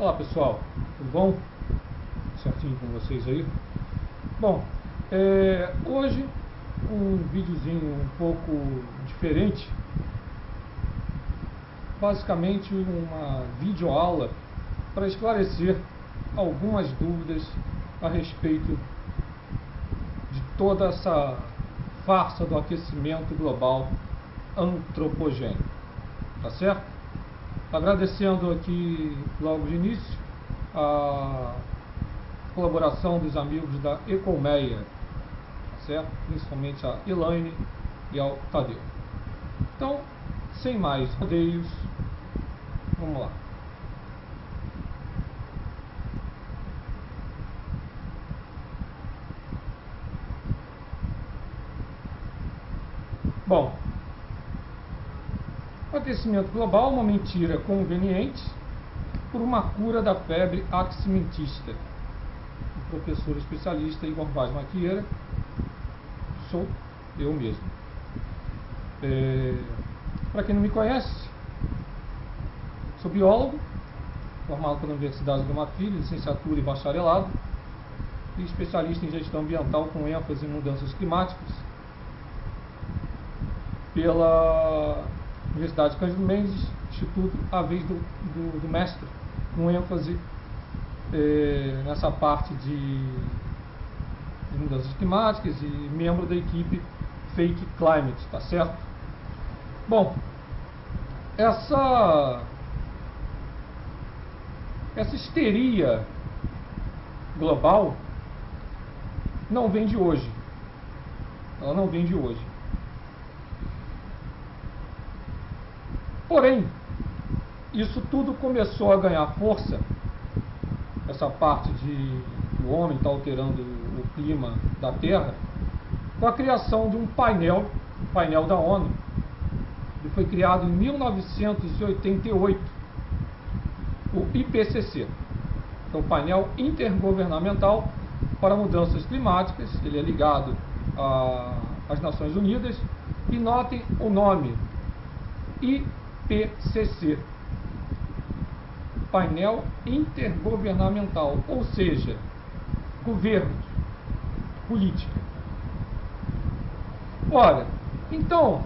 Olá pessoal, tudo bom? Certinho com vocês aí? Bom, hoje um videozinho um pouco diferente, basicamente uma videoaula para esclarecer algumas dúvidas a respeito de toda essa farsa do aquecimento global antropogênico, tá certo? Agradecendo aqui logo de início a colaboração dos amigos da Ecolmeia, tá certo? Principalmente a Elaine e ao Tadeu. Então, sem mais rodeios, vamos lá. Bom, o aquecimento global é uma mentira conveniente por uma cura da febre aximentista. O professor especialista Igor Vaz Maquieira sou eu mesmo. Para quem não me conhece, sou biólogo, formado pela Universidade de Dom Filho, licenciatura e bacharelado, e especialista em gestão ambiental com ênfase em mudanças climáticas pela Universidade Cândido Mendes, Instituto A Vez do Mestre, com ênfase nessa parte de mudanças climáticas e membro da equipe Fake Climate, tá certo? Bom, essa histeria global não vem de hoje. Ela não vem de hoje. Porém, isso tudo começou a ganhar força, essa parte de que o homem está alterando o clima da Terra, com a criação de um painel da ONU, que foi criado em 1988, o IPCC, que é o painel intergovernamental para mudanças climáticas. Ele é ligado às Nações Unidas, e notem o nome, IPCC, painel intergovernamental, ou seja, governos, política. Ora, então,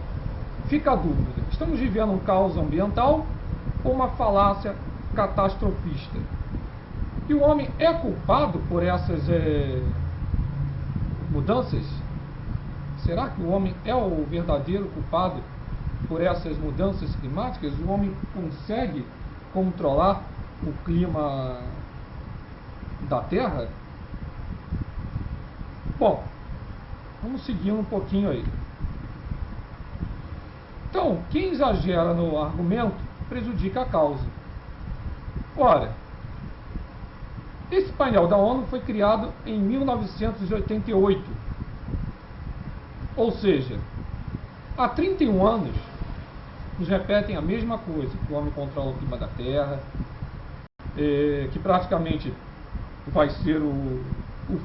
fica a dúvida, estamos vivendo um caos ambiental ou uma falácia catastrofista? E o homem é culpado por essas mudanças? Será que o homem é o verdadeiro culpado por essas mudanças climáticas? O homem consegue controlar o clima da Terra? Bom, vamos seguir um pouquinho aí. Então, quem exagera no argumento prejudica a causa. Ora, esse painel da ONU foi criado em 1988. Ou seja, há 31 anos nos repetem a mesma coisa, que o homem controla o clima da Terra, que praticamente vai ser o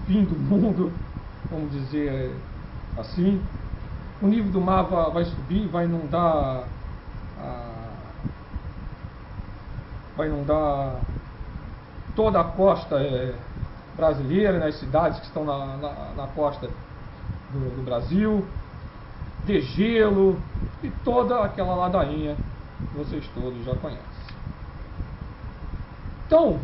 fim do mundo, vamos dizer assim. O nível do mar vai subir, vai inundar toda a costa brasileira, nas cidades que estão na costa do Brasil, degelo e toda aquela ladainha que vocês todos já conhecem. Então,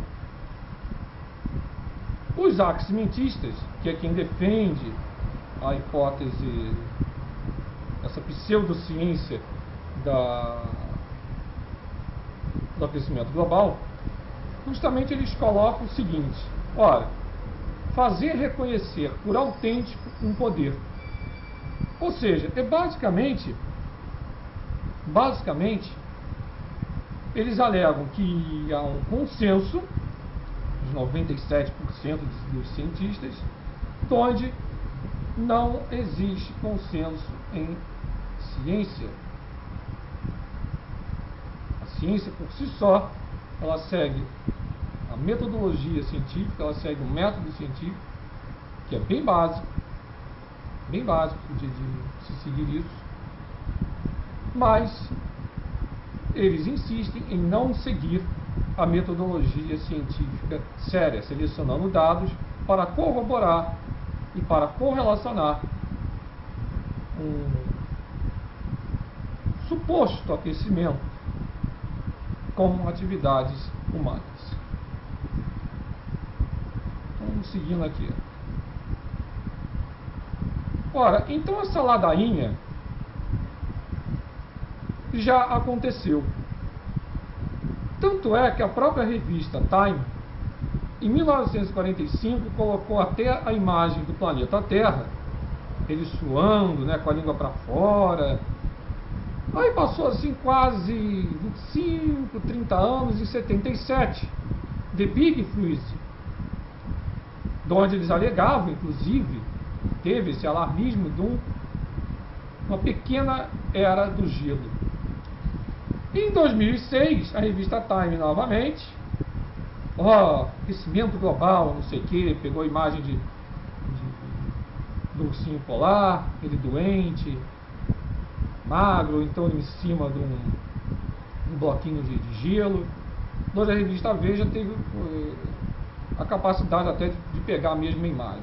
os aximentistas, que é quem defende a hipótese, essa pseudociência do aquecimento global, justamente eles colocam o seguinte: ora, fazer reconhecer por autêntico um poder. Ou seja, basicamente, eles alegam que há um consenso de 97% dos cientistas, onde não existe consenso em ciência. A ciência por si só, ela segue a metodologia científica, ela segue o método científico, que é bem básico de se seguir isso, mas eles insistem em não seguir a metodologia científica séria, selecionando dados para corroborar e para correlacionar um suposto aquecimento com atividades humanas. Vamos seguindo aqui. Ora, então essa ladainha já aconteceu. Tanto é que a própria revista Time, em 1945, colocou até a imagem do planeta Terra, ele suando, né, com a língua para fora. Aí passou assim quase 25, 30 anos, em 77, The Big Freeze, onde eles alegavam, inclusive, teve esse alarmismo de uma pequena era do gelo. Em 2006, a revista Time novamente, aquecimento global, não sei o que, pegou a imagem do ursinho polar, ele doente, magro, então em cima de um bloquinho de gelo. Onde a revista Veja teve a capacidade até de pegar a mesma imagem.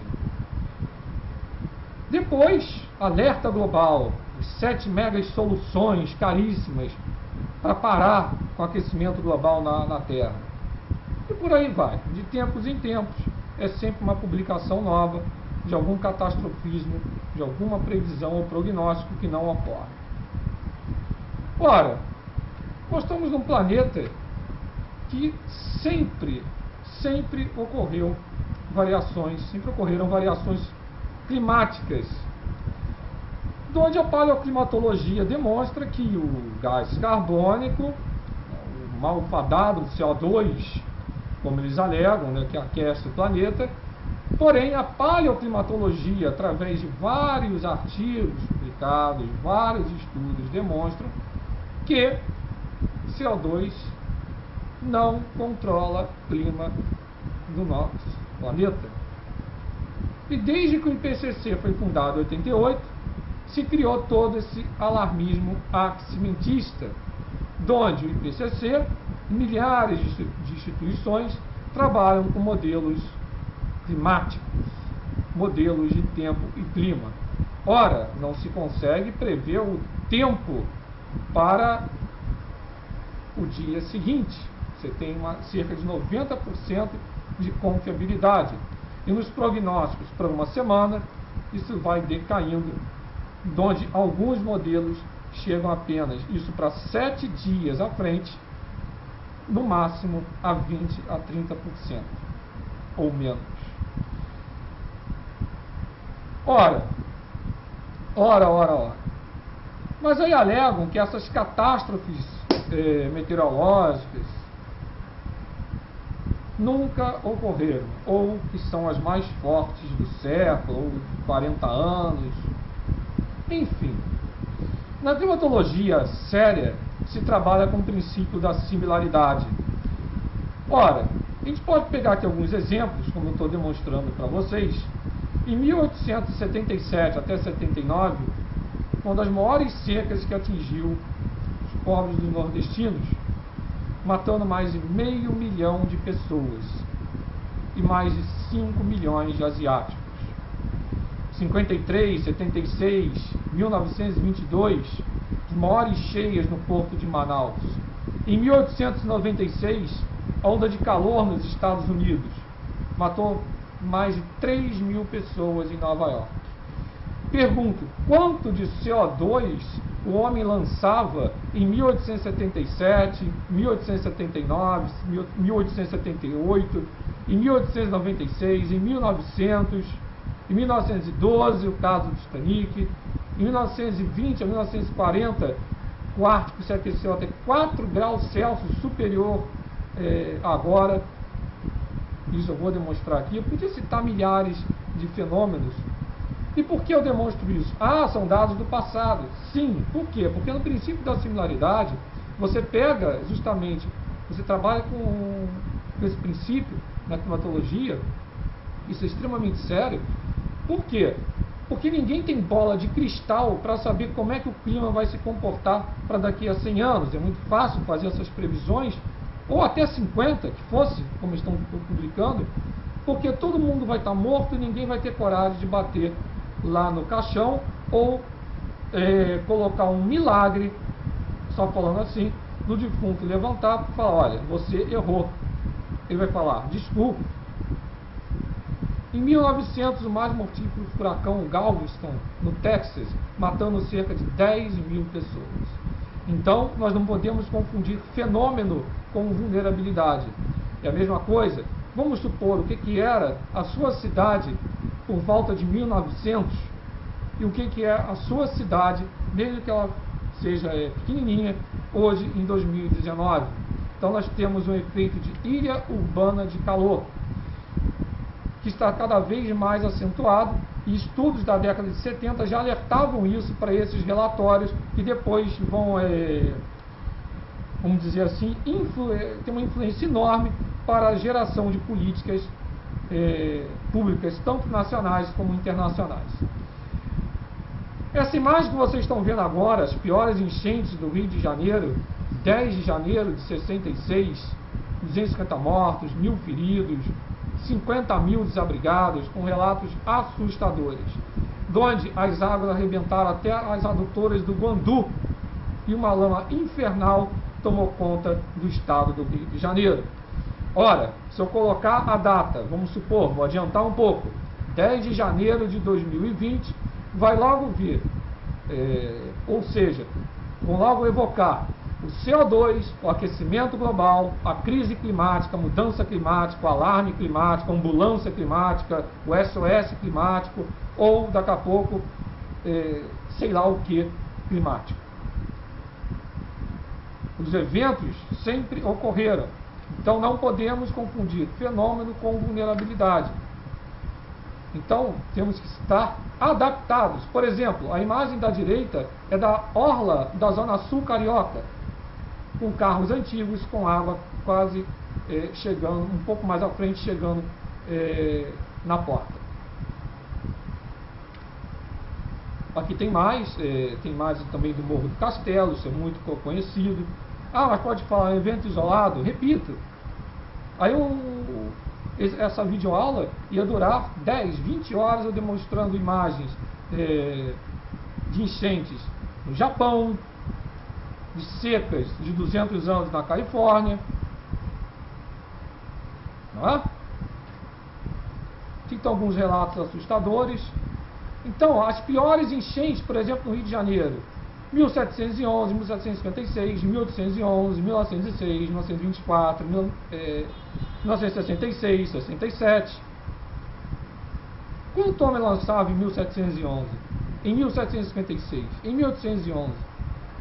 Depois, alerta global, 7 megas soluções caríssimas para parar com o aquecimento global na Terra. E por aí vai. De tempos em tempos, é sempre uma publicação nova de algum catastrofismo, de alguma previsão ou prognóstico que não ocorre. Ora, nós estamos num planeta que sempre ocorreram variações climáticas, onde a paleoclimatologia demonstra que o gás carbônico, o malfadado CO2, como eles alegam, né, que aquece o planeta, porém a paleoclimatologia, através de vários artigos publicados, vários estudos, demonstram que CO2 não controla o clima do nosso planeta. E desde que o IPCC foi fundado em 88, se criou todo esse alarmismo aximentista, onde o IPCC e milhares de instituições trabalham com modelos climáticos, modelos de tempo e clima. Ora, não se consegue prever o tempo para o dia seguinte. Você tem cerca de 90% de confiabilidade. E nos prognósticos para uma semana, isso vai decaindo, onde alguns modelos chegam apenas, isso para 7 dias à frente, no máximo a 20 a 30% ou menos. Ora. Mas aí alegam que essas catástrofes meteorológicas nunca ocorreram, ou que são as mais fortes do século, ou de 40 anos, enfim. Na climatologia séria, se trabalha com o princípio da similaridade. Ora, a gente pode pegar aqui alguns exemplos, como eu estou demonstrando para vocês. Em 1877 até 79, uma das maiores secas que atingiu os povos dos nordestinos, matando mais de 500 mil de pessoas e mais de 5 milhões de asiáticos. 53, 76, 1922, as maiores cheias no Porto de Manaus. Em 1896, a onda de calor nos Estados Unidos matou mais de 3 mil pessoas em Nova York. Pergunto, quanto de CO2 o homem lançava em 1877, 1879, 1878, em 1896, em 1900, em 1912, o caso do Titanic, em 1920 a 1940, o Ártico se aqueceu até 4 graus Celsius superior agora. Isso eu vou demonstrar aqui. Eu podia citar milhares de fenômenos. E por que eu demonstro isso? São dados do passado. Sim, por quê? Porque no princípio da similaridade, você pega justamente, você trabalha com esse princípio na climatologia, isso é extremamente sério. Por quê? Porque ninguém tem bola de cristal para saber como é que o clima vai se comportar para daqui a 100 anos. É muito fácil fazer essas previsões ou até 50, que fosse, como estão publicando, porque todo mundo vai estar morto e ninguém vai ter coragem de bater lá no caixão ou colocar um milagre, só falando assim, do defunto levantar e falar: olha, você errou. Ele vai falar: desculpa. Em 1900, o mais mortífero furacão Galveston, no Texas, matando cerca de 10 mil pessoas. Então, nós não podemos confundir fenômeno com vulnerabilidade. É a mesma coisa. Vamos supor o que era a sua cidade por volta de 1900 e o que é a sua cidade, mesmo que ela seja pequenininha, hoje em 2019. Então, nós temos um efeito de ilha urbana de calor, que está cada vez mais acentuado, e estudos da década de 70 já alertavam isso para esses relatórios, que depois vão, vamos dizer assim, ter uma influência enorme para a geração de políticas públicas, tanto nacionais como internacionais. Essa imagem que vocês estão vendo agora, as piores enchentes do Rio de Janeiro, 10 de janeiro de 66, 250 mortos, 1.000 feridos, 50 mil desabrigados, com relatos assustadores, onde as águas arrebentaram até as adutoras do Guandu e uma lama infernal tomou conta do estado do Rio de Janeiro. Ora, se eu colocar a data, vamos supor, vou adiantar um pouco, 10 de janeiro de 2020, vai logo vir, ou seja, vão logo evocar o CO2, o aquecimento global, a crise climática, a mudança climática, o alarme climático, a ambulância climática, o SOS climático, ou daqui a pouco, sei lá o que climático. Os eventos sempre ocorreram, então não podemos confundir fenômeno com vulnerabilidade. Então temos que estar adaptados. Por exemplo, a imagem da direita é da orla da Zona Sul Carioca, com carros antigos, com água quase chegando, um pouco mais à frente, chegando na porta. Aqui tem mais também do Morro do Castelo, isso é muito conhecido. Ah, mas pode falar evento isolado? Repito, aí essa videoaula ia durar 10, 20 horas eu demonstrando imagens de enchentes no Japão, de secas de 200 anos na Califórnia. Não é? Aqui estão alguns relatos assustadores. Então, as piores enchentes, por exemplo, no Rio de Janeiro: 1711, 1756, 1811, 1906, 1924, 1966, 67. Quando Tomé lançava em 1711, em 1756, em 1811,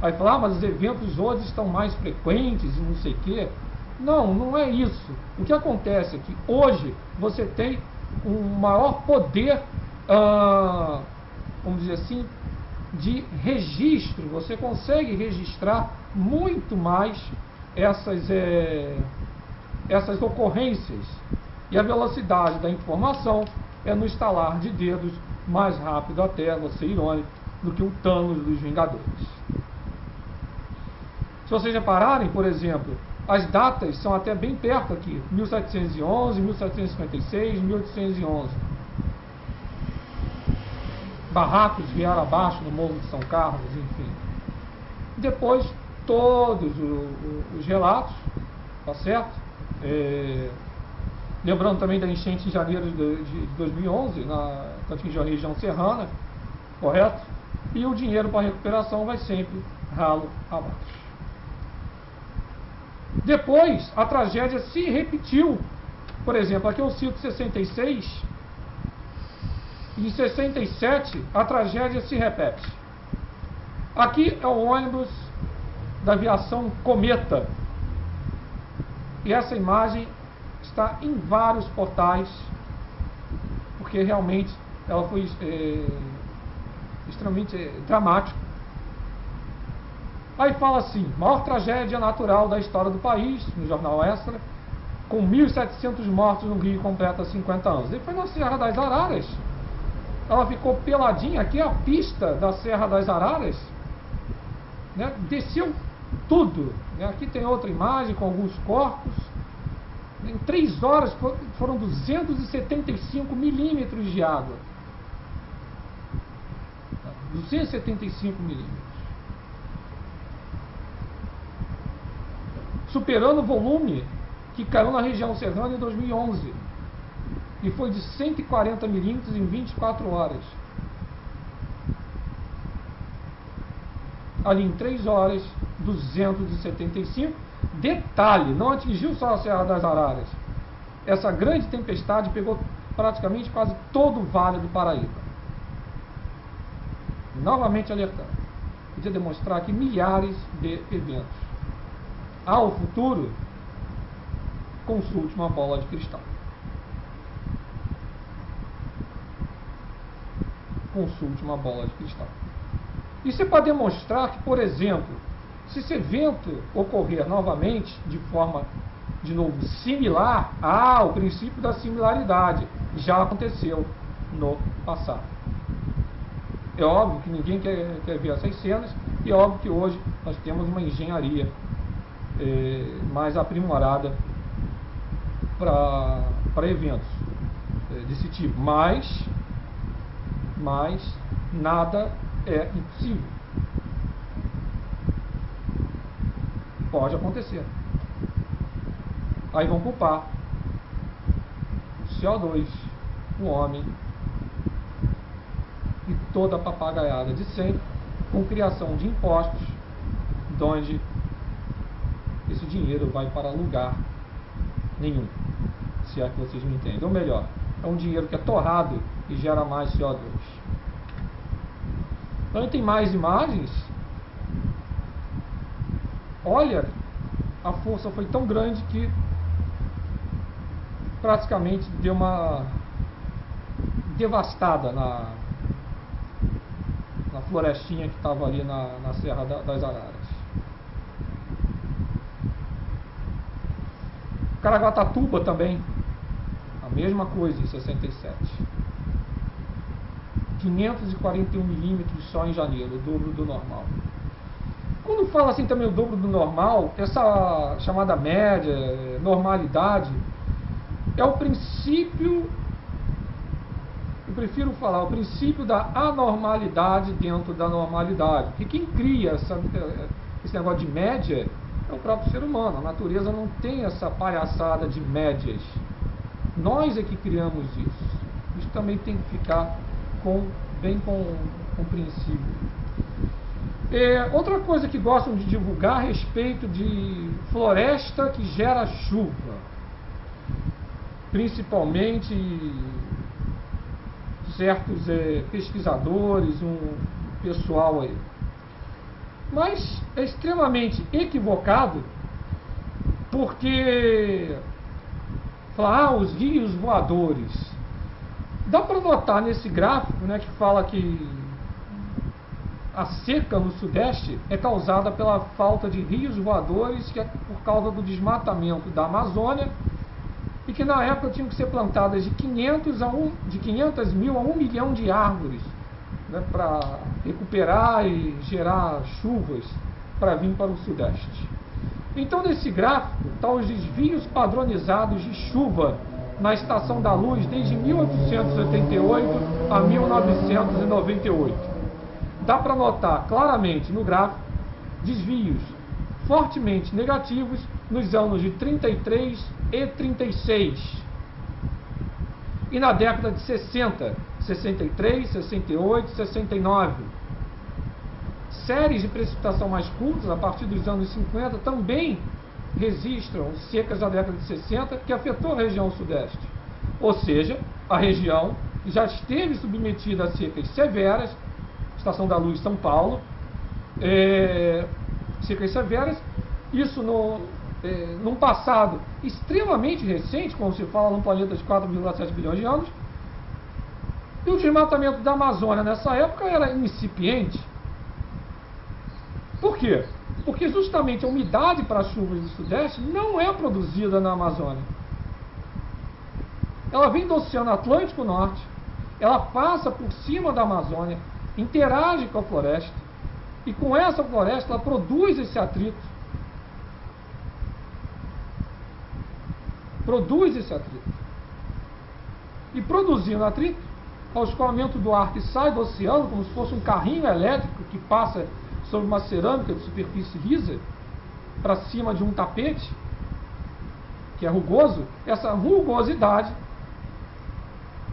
aí falar, mas os eventos hoje estão mais frequentes e não sei o quê. Não, não é isso. O que acontece é que hoje você tem um maior poder, vamos dizer assim, de registro. Você consegue registrar muito mais essas ocorrências. E a velocidade da informação é no estalar de dedos, mais rápido até, vou ser irônico, do que o Thanos dos Vingadores. Se vocês repararem, por exemplo, as datas são até bem perto aqui: 1711, 1756, 1811. Barracos vieram abaixo no Morro de São Carlos, enfim. Depois, todos os relatos, tá certo? Lembrando também da enchente em janeiro de 2011, na região serrana, correto? E o dinheiro para recuperação vai sempre ralo abaixo. Depois, a tragédia se repetiu. Por exemplo, aqui eu cito 66. Em 67, a tragédia se repete. Aqui é o ônibus da aviação Cometa. E essa imagem está em vários portais, porque realmente ela foi extremamente dramática. Aí fala assim: maior tragédia natural da história do país, no Jornal Extra, com 1.700 mortos no Rio, completa 50 anos. E foi na Serra das Araras. Ela ficou peladinha, aqui é a pista da Serra das Araras, né? Desceu tudo. Aqui tem outra imagem com alguns corpos. Em 3 horas foram 275 milímetros de água. 275 milímetros. Superando o volume que caiu na região serrana em 2011. E foi de 140 milímetros em 24 horas. Ali em 3 horas, 275. Detalhe, não atingiu só a Serra das Araras. Essa grande tempestade pegou praticamente quase todo o Vale do Paraíba. Novamente alertando. Podia demonstrar aqui milhares de eventos. Ao futuro, consulte uma bola de cristal. Consulte uma bola de cristal. Isso é para demonstrar que, por exemplo, se esse evento ocorrer novamente de forma, de novo, similar, o princípio da similaridade já aconteceu no passado. É óbvio que ninguém quer ver essas cenas, e é óbvio que hoje nós temos uma engenharia mais aprimorada para eventos desse tipo. Mas nada é impossível. Pode acontecer. Aí vão culpar o CO2, o homem e toda a papagaiada de sempre, com criação de impostos, de onde esse dinheiro vai para lugar nenhum, se é que vocês me entendem. Ou melhor, é um dinheiro que é torrado e gera mais CO2. Então tem mais imagens. Olha, a força foi tão grande que praticamente deu uma devastada na florestinha que estava ali na Serra das Araras. Caraguatatuba também, a mesma coisa em 67. 541 milímetros só em janeiro, o dobro do normal. Quando fala assim também o dobro do normal, essa chamada média, normalidade, é o princípio, eu prefiro falar, o princípio da anormalidade dentro da normalidade. Porque quem cria esse negócio de média é o próprio ser humano. A natureza não tem essa palhaçada de médias. Nós é que criamos isso. Isso também tem que ficar bem compreensível. Outra coisa que gostam de divulgar a respeito de floresta que gera chuva, principalmente certos pesquisadores, um pessoal aí. Mas é extremamente equivocado, porque falar, os rios voadores. Dá para notar nesse gráfico, né, que fala que a seca no Sudeste é causada pela falta de rios voadores, que é por causa do desmatamento da Amazônia, e que na época tinham que ser plantadas de 500 mil a 1 milhão de árvores, né, para recuperar e gerar chuvas para vir para o Sudeste. Então, nesse gráfico, estão os desvios padronizados de chuva na Estação da Luz desde 1888 a 1998. Dá para notar claramente no gráfico desvios fortemente negativos nos anos de 33 e 36. E na década de 60, 63, 68, 69. Séries de precipitação mais curtas, a partir dos anos 50, também registram secas da década de 60, que afetou a região sudeste. Ou seja, a região já esteve submetida a secas severas, Estação da Luz, São Paulo, secas severas, isso num passado extremamente recente, como se fala num planeta de 4,7 bilhões de anos, e o desmatamento da Amazônia nessa época era incipiente. Por quê? Porque justamente a umidade para as chuvas do Sudeste não é produzida na Amazônia. Ela vem do Oceano Atlântico Norte, ela passa por cima da Amazônia, interage com a floresta, E com essa floresta ela produz esse atrito. Produz esse atrito. E produzindo atrito, ao escoamento do ar que sai do oceano, como se fosse um carrinho elétrico que passa sobre uma cerâmica de superfície lisa, para cima de um tapete, que é rugoso, essa rugosidade,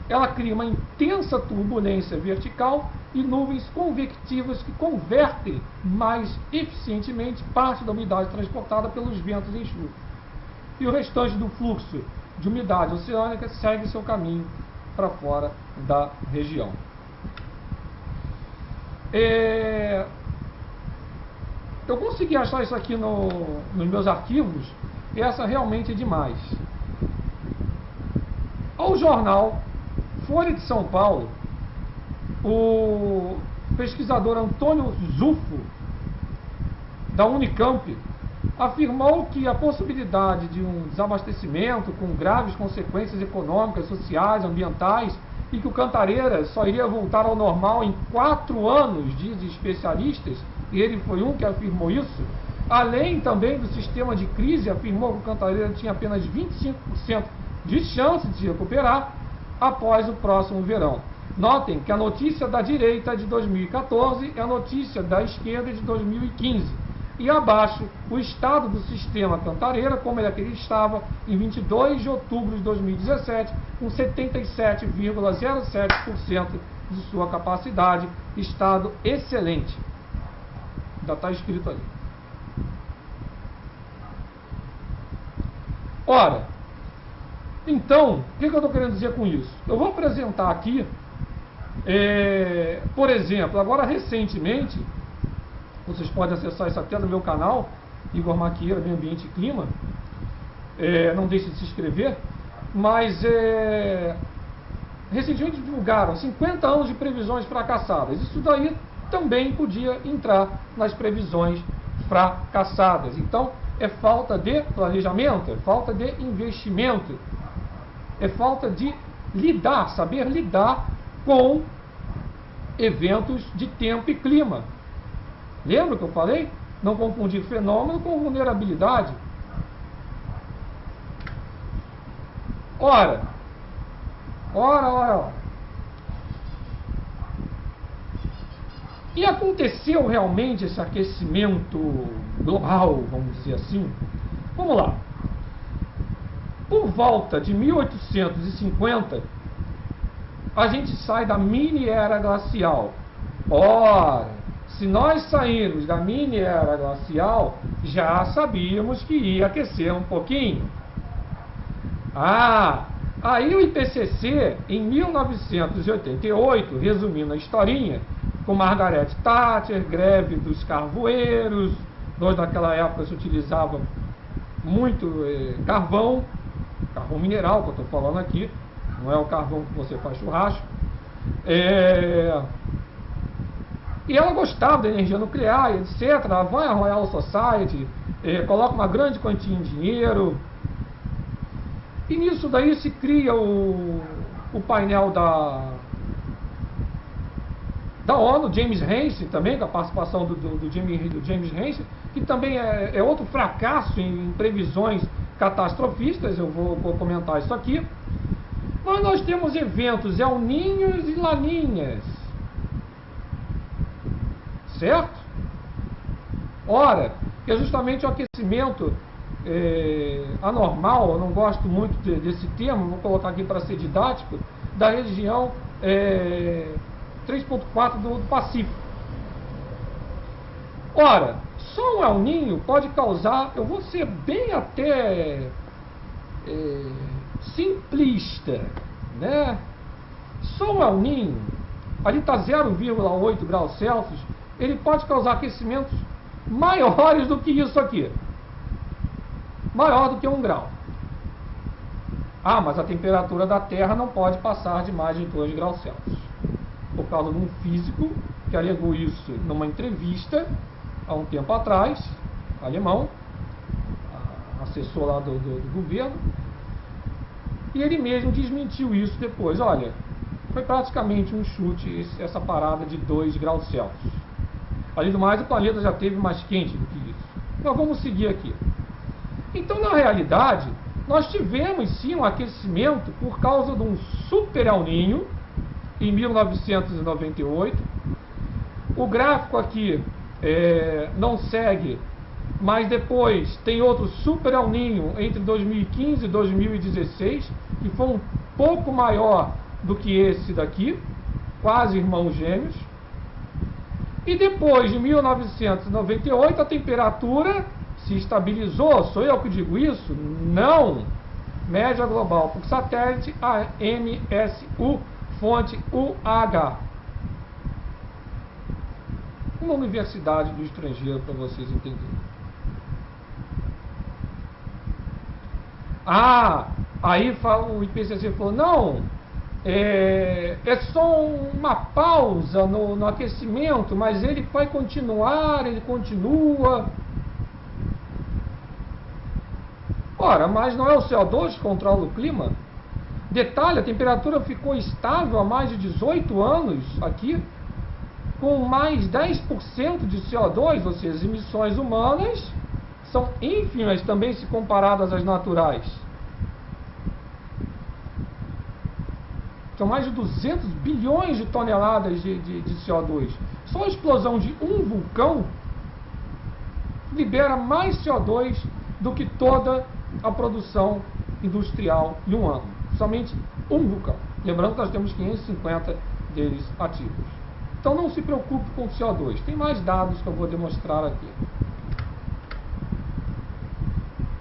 ela cria uma intensa turbulência vertical e nuvens convectivas que convertem mais eficientemente parte da umidade transportada pelos ventos em chuva. E o restante do fluxo de umidade oceânica segue seu caminho para fora da região. Eu consegui achar isso aqui nos meus arquivos, e essa realmente é demais. Ao jornal Folha de São Paulo, o pesquisador Antônio Zufo, da Unicamp, afirmou que a possibilidade de um desabastecimento com graves consequências econômicas, sociais, ambientais, e que o Cantareira só iria voltar ao normal em 4 anos, dizem especialistas, e ele foi um que afirmou isso. Além também do sistema de crise, afirmou que o Cantareira tinha apenas 25% de chance de se recuperar após o próximo verão. Notem que a notícia da direita de 2014 é a notícia da esquerda de 2015. E abaixo, o estado do sistema Cantareira, como é que ele estava em 22 de outubro de 2017, com 77,07% de sua capacidade, estado excelente. Ainda está escrito ali. Ora, então, o que eu estou querendo dizer com isso? Eu vou apresentar aqui, por exemplo, agora recentemente, vocês podem acessar isso até no meu canal, Igor Maquieira, Meio Ambiente e Clima, não deixe de se inscrever, mas recentemente divulgaram 50 anos de previsões fracassadas. Isso daí também podia entrar nas previsões fracassadas. Então, é falta de planejamento, é falta de investimento, é falta de saber lidar com eventos de tempo e clima. Lembra que eu falei? Não confundir fenômeno com vulnerabilidade. Ora. E aconteceu realmente esse aquecimento global, vamos dizer assim? Vamos lá. Por volta de 1850, a gente sai da mini era glacial. Ora, se nós sairmos da mini era glacial, já sabíamos que ia aquecer um pouquinho. Aí o IPCC, em 1988, resumindo a historinha, com Margaret Thatcher, greve dos carvoeiros, naquela época se utilizava muito carvão mineral, que eu estou falando aqui, não é o carvão que você faz churrasco. E ela gostava da energia nuclear, etc. Ela vai à Royal Society, coloca uma grande quantia em dinheiro. E nisso daí se cria o painel da ONU, James Hansen também, com a participação do James Hansen, que também é outro fracasso em previsões catastrofistas. Eu vou comentar isso aqui. Mas nós temos eventos El Niños e Laninhas, certo? Ora, que é justamente o aquecimento anormal, eu não gosto muito desse termo, vou colocar aqui para ser didático, da região 3.4 do Pacífico. Ora, só um El Niño pode causar, eu vou ser bem até simplista, né? Só um El Niño, ali está 0,8 graus Celsius, ele pode causar aquecimentos maiores do que isso aqui. Maior do que 1 grau. Mas a temperatura da Terra não pode passar de mais de 2 graus Celsius. Por causa de um físico que alegou isso numa entrevista há um tempo atrás, alemão, assessor lá do governo, e ele mesmo desmentiu isso depois. Olha, foi praticamente um chute essa parada de 2 graus Celsius. Além do mais, o planeta já esteve mais quente do que isso. Mas vamos seguir aqui. Então, na realidade, nós tivemos sim um aquecimento por causa de um super El Niño em 1998. O gráfico aqui não segue, mas depois tem outro super El Niño entre 2015 e 2016, que foi um pouco maior do que esse daqui, quase irmãos gêmeos. E depois de 1998 a temperatura se estabilizou. Sou eu que digo isso? Não! Média global por satélite AMSU, fonte UH. Uma universidade do estrangeiro, para vocês entenderem. Aí o IPCC falou, não, é só uma pausa no aquecimento, mas ele vai continuar, ele continua. Ora, mas não é o CO2 que controla o clima? Detalhe, a temperatura ficou estável há mais de 18 anos aqui, com mais 10% de CO2, ou seja, as emissões humanas são ínfimas também se comparadas às naturais. São mais de 200 bilhões de toneladas de CO2. Só a explosão de um vulcão libera mais CO2 do que toda a produção industrial em um ano. Somente um vulcão. Lembrando que nós temos 550 deles ativos. Então não se preocupe com o CO2. Tem mais dados que eu vou demonstrar aqui.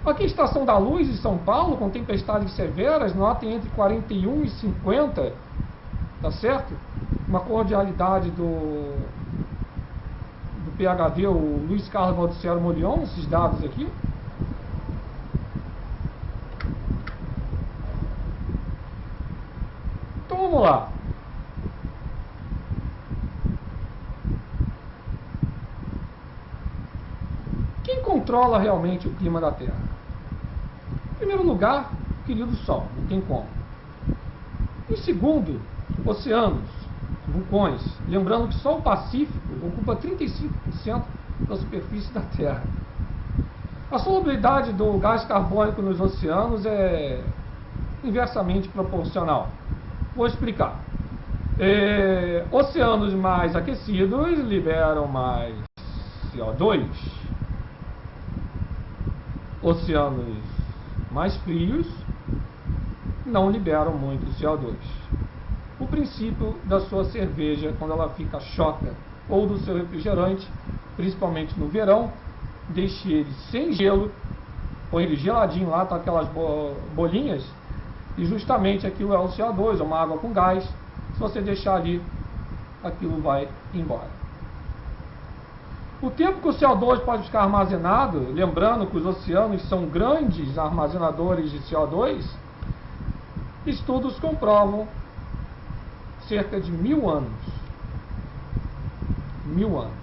Aqui a Estação da Luz em São Paulo, com tempestades severas, notem entre 41 e 50, tá certo? Uma cordialidade do PHD, o Luiz Carlos Valdiciero Molion, esses dados aqui. Então vamos lá. Quem controla realmente o clima da Terra? Em primeiro lugar, querido Sol, não tem como. Em segundo, oceanos, vulcões. Lembrando que só o Pacífico ocupa 35% da superfície da Terra. A solubilidade do gás carbônico nos oceanos é inversamente proporcional. Vou explicar. Oceanos mais aquecidos liberam mais CO2. Oceanos mais frios não liberam muito CO2. O princípio da sua cerveja, quando ela fica choca, ou do seu refrigerante, principalmente no verão, deixe ele sem gelo, põe ele geladinho lá, tá aquelas bolinhas, e justamente aquilo é o CO2, é uma água com gás. Se você deixar ali, aquilo vai embora. O tempo que o CO2 pode ficar armazenado, lembrando que os oceanos são grandes armazenadores de CO2, estudos comprovam cerca de 1000 anos. 1000 anos.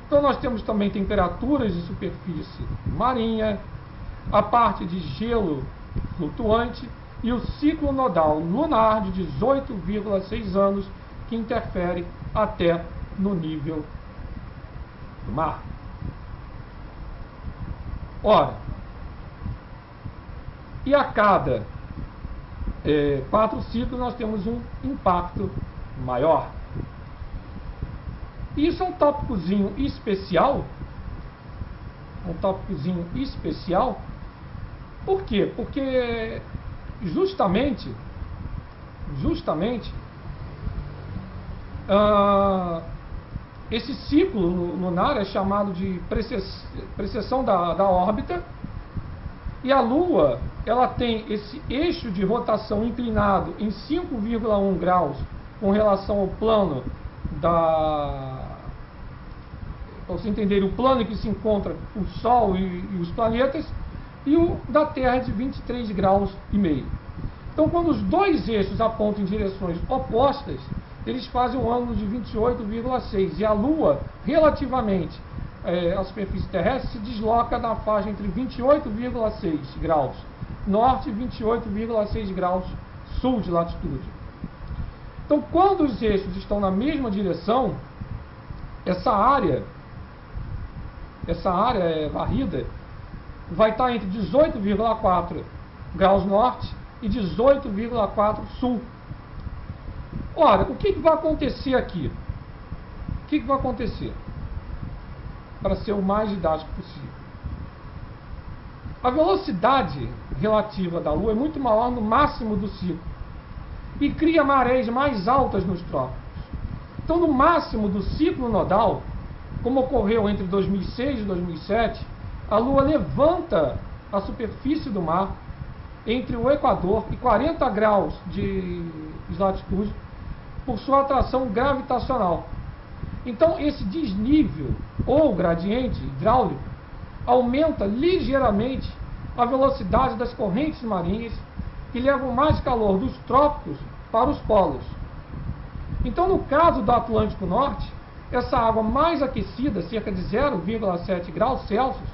Então nós temos também temperaturas de superfície marinha, a parte de gelo flutuante e o ciclo nodal lunar de 18,6 anos, que interfere até no nível do mar. Ora, e a cada 4 ciclos nós temos um impacto maior. E isso é um tópicozinho especial. Um tópicozinho especial. Por quê? Porque justamente esse ciclo lunar é chamado de precessão da órbita, e a Lua ela tem esse eixo de rotação inclinado em 5,1 graus com relação ao plano para você entender o plano em que se encontra o Sol e os planetas, e o da Terra é de 23 graus e meio. Então, quando os dois eixos apontam em direções opostas, eles fazem um ângulo de 28,6, e a Lua, relativamente à superfície terrestre, se desloca na faixa entre 28,6 graus norte e 28,6 graus sul de latitude. Então, quando os eixos estão na mesma direção, essa área varrida vai estar entre 18,4 graus norte e 18,4 sul. Ora, o que vai acontecer aqui? O que vai acontecer? Para ser o mais didático possível. A velocidade relativa da Lua é muito maior no máximo do ciclo e cria marés mais altas nos trópicos. Então, no máximo do ciclo nodal, como ocorreu entre 2006 e 2007, a Lua levanta a superfície do mar entre o Equador e 40 graus de latitude por sua atração gravitacional. Então, esse desnível ou gradiente hidráulico aumenta ligeiramente a velocidade das correntes marinhas que levam mais calor dos trópicos para os polos. Então, no caso do Atlântico Norte, essa água mais aquecida, cerca de 0,7 graus Celsius,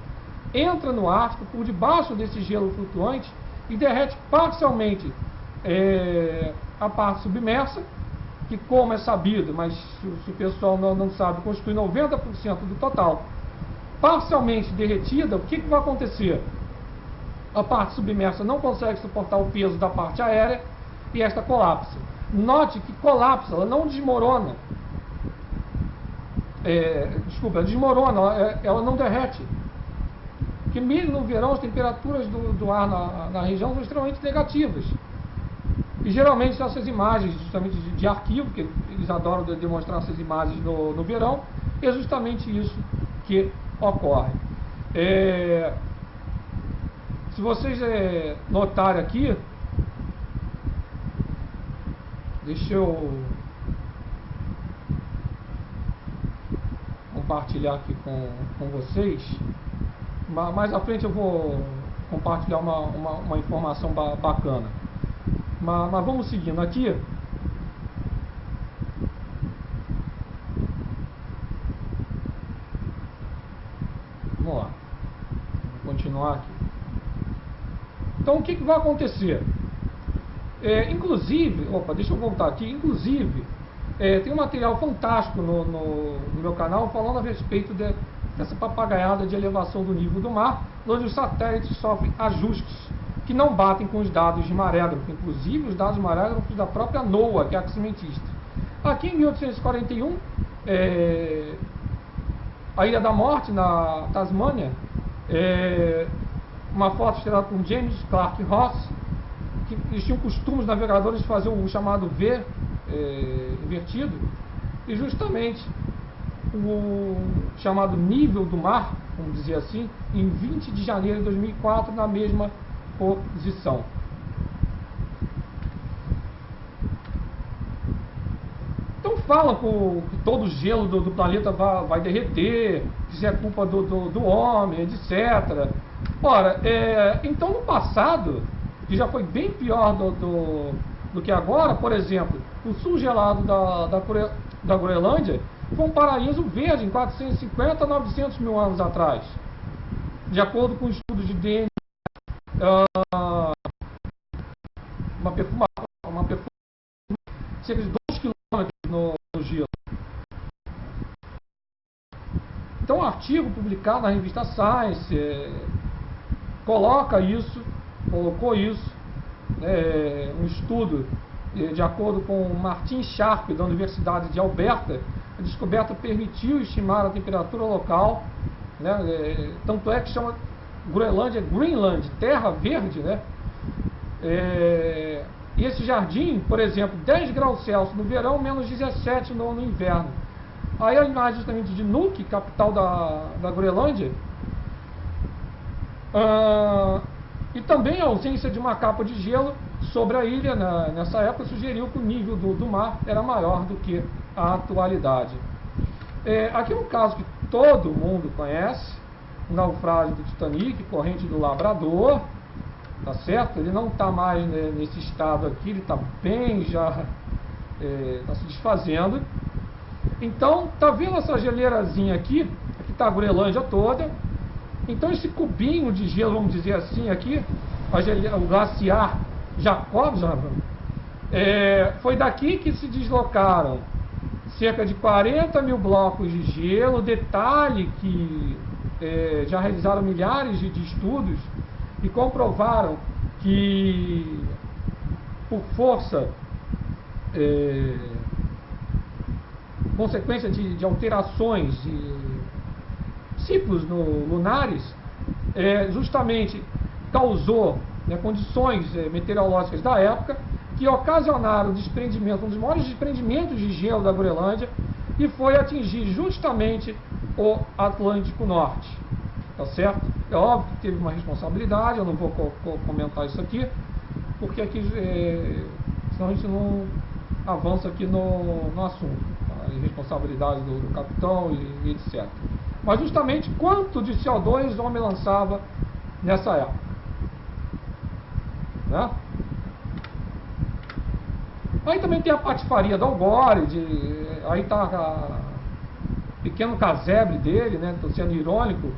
entra no Ártico por debaixo desse gelo flutuante e derrete parcialmente a parte submersa, que, como é sabido, mas se o pessoal não sabe, constitui 90% do total. Parcialmente derretida, o que vai acontecer? A parte submersa não consegue suportar o peso da parte aérea e esta colapsa. Note que colapsa, ela não desmorona. Ela desmorona, ela não derrete. Porque mesmo no verão as temperaturas do ar na região são extremamente negativas. E geralmente essas imagens, justamente de arquivo, que eles adoram demonstrar essas imagens no verão, é justamente isso que ocorre. Se vocês notarem aqui, deixa eu compartilhar aqui com vocês. Mais à frente eu vou compartilhar uma informação bacana. Mas vamos seguindo aqui. Vamos lá. Vou continuar aqui. Então, o que vai acontecer? Inclusive, deixa eu voltar aqui. Inclusive, tem um material fantástico no meu canal falando a respeito dessa papagaiada de elevação do nível do mar, onde os satélites sofrem ajustes que não batem com os dados de marégrafo, inclusive os dados marégrafos da própria NOAA, que é a cientista. Aqui em 1841, a Ilha da Morte, na Tasmânia, uma foto estrelada por James Clark Ross, que eles tinham costumes, navegadores, de fazer o chamado V invertido, e justamente o chamado nível do mar, vamos dizer assim, em 20 de janeiro de 2004, na mesma posição. Então falam que todo o gelo do planeta vai derreter, que isso é culpa do homem, etc. Ora, então no passado, que já foi bem pior do que agora, por exemplo, o sul gelado da Groenlândia foi um paraíso verde em 450 a 900 mil anos atrás, de acordo com estudos de DNA, uma perfuma cerca de 2 km no gelo. Então, um artigo publicado na revista Science colocou isso, um estudo de acordo com Martin Sharp, da Universidade de Alberta. A descoberta permitiu estimar a temperatura local, tanto é que chama Groenlândia Greenland, terra verde, e esse jardim, por exemplo, 10 graus Celsius no verão, menos 17 no inverno. Aí a imagem justamente de Nuuk, capital da Groenlândia, e também a ausência de uma capa de gelo sobre a ilha nessa época sugeriu que o nível do mar era maior do que a atualidade. Aqui um caso que todo mundo conhece, o naufrágio do Titanic, corrente do Labrador, tá certo? Ele não está mais nesse estado aqui, ele está bem já, está se desfazendo. Então, tá vendo essa geleirazinha aqui? Aqui está a Groenlândia toda. Então esse cubinho de gelo, vamos dizer assim, aqui, o glaciar Jakobshavn, foi daqui que se deslocaram cerca de 40 mil blocos de gelo. Detalhe que já realizaram milhares de estudos e comprovaram que, por força, consequência de alterações de ciclos lunares, justamente causou, né, condições meteorológicas da época que ocasionaram o desprendimento, um dos maiores desprendimentos de gelo da Groenlândia, e foi atingir justamente o Atlântico Norte. Tá certo? É óbvio que teve uma responsabilidade, eu não vou comentar isso aqui, porque aqui, senão a gente não avança aqui no assunto, tá? Responsabilidade do capitão e etc. Mas justamente quanto de CO2 o homem lançava nessa época, né? Aí também tem a patifaria do Al Gore, aí tá o pequeno casebre dele, né? Tô sendo irônico,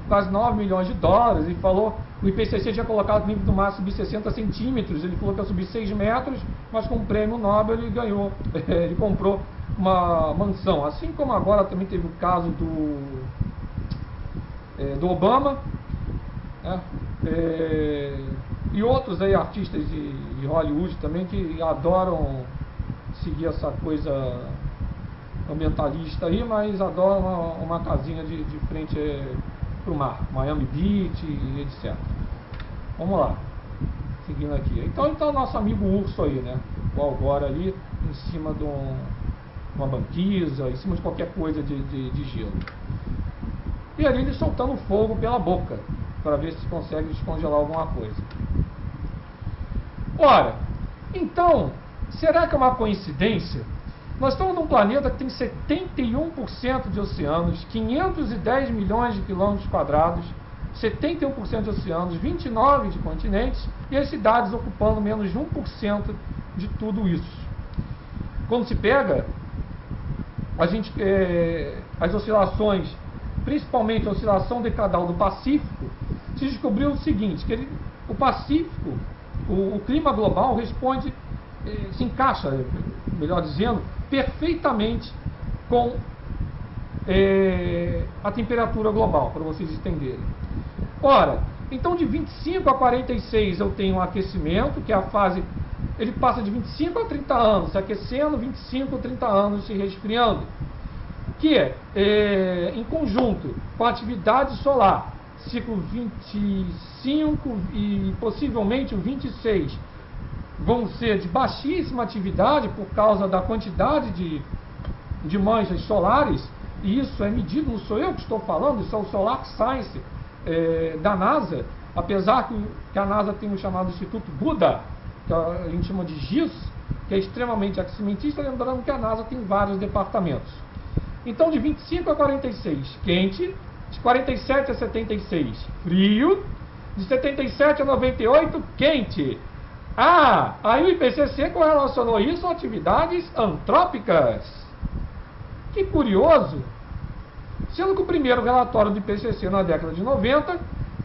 quase 9 milhões de dólares, e falou que o IPCC tinha colocado o nível do mar subir 60 centímetros, ele falou que ia subir 6 metros, mas com o prêmio Nobel ele ganhou, ele comprou uma mansão. Assim como agora também teve o caso do Obama, né? E outros aí, artistas de Hollywood também, que adoram seguir essa coisa ambientalista aí, mas adoram uma casinha de frente para o mar, Miami Beach e etc. Vamos lá, seguindo aqui. Então está o nosso amigo urso aí, né? O Al Gore ali, em cima de uma banquisa, em cima de qualquer coisa de gelo. E ali ele soltando fogo pela boca, para ver se consegue descongelar alguma coisa. Ora, então, será que é uma coincidência? Nós estamos num planeta que tem 71% de oceanos, 510 milhões de quilômetros quadrados, 71% de oceanos, 29 de continentes, e as cidades ocupando menos de 1% de tudo isso. Quando se pega, as oscilações, principalmente a oscilação decadal do Pacífico, se descobriu o seguinte, que o Pacífico, o clima global responde, se encaixa, melhor dizendo, perfeitamente com a temperatura global, para vocês entenderem. Ora, então de 25 a 46 eu tenho um aquecimento, que é a fase, ele passa de 25 a 30 anos se aquecendo, 25 a 30 anos se resfriando, que em conjunto com a atividade solar, ciclo 25 e possivelmente o 26 vão ser de baixíssima atividade por causa da quantidade de manchas solares, e isso é medido, não sou eu que estou falando, isso é o Solar Science da NASA, apesar que a NASA tem o chamado Instituto Buda, que a gente chama de GIS, que é extremamente aximentista, lembrando que a NASA tem vários departamentos. Então de 25 a 46 quente, de 47 a 76 frio, de 77 a 98 quente. Aí o IPCC correlacionou isso a atividades antrópicas. Que curioso! Sendo que o primeiro relatório do IPCC na década de 90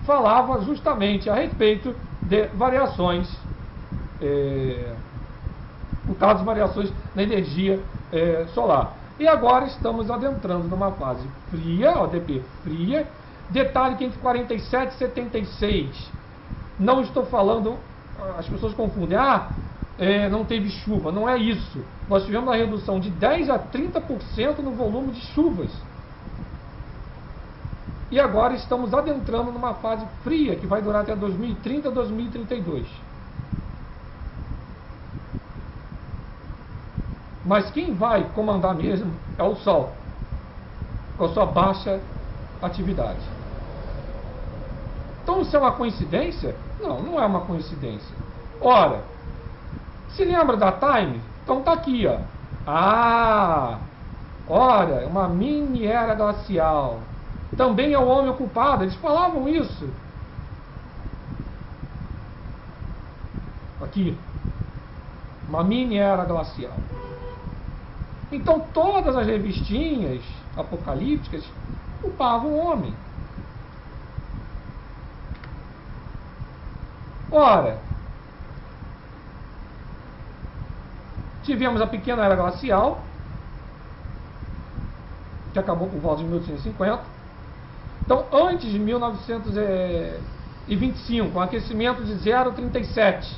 falava justamente a respeito de variações, no caso de variações na energia solar. E agora estamos adentrando numa fase fria, ODP fria. Detalhe que entre 47 e 76, não estou falando, as pessoas confundem, não teve chuva, não é isso. Nós tivemos uma redução de 10 a 30% no volume de chuvas. E agora estamos adentrando numa fase fria, que vai durar até 2030, 2032. Mas quem vai comandar mesmo é o Sol, com a sua baixa atividade. Então isso é uma coincidência? Não, não é uma coincidência. Ora, se lembra da Time? Então tá aqui, ó. Olha, é uma mini era glacial. Também é o homem o culpado, eles falavam isso. Aqui, uma mini era glacial. Então todas as revistinhas apocalípticas culpavam o homem. Ora, tivemos a pequena era glacial, que acabou por volta de 1850. Então, antes de 1925, um aquecimento de 0,37,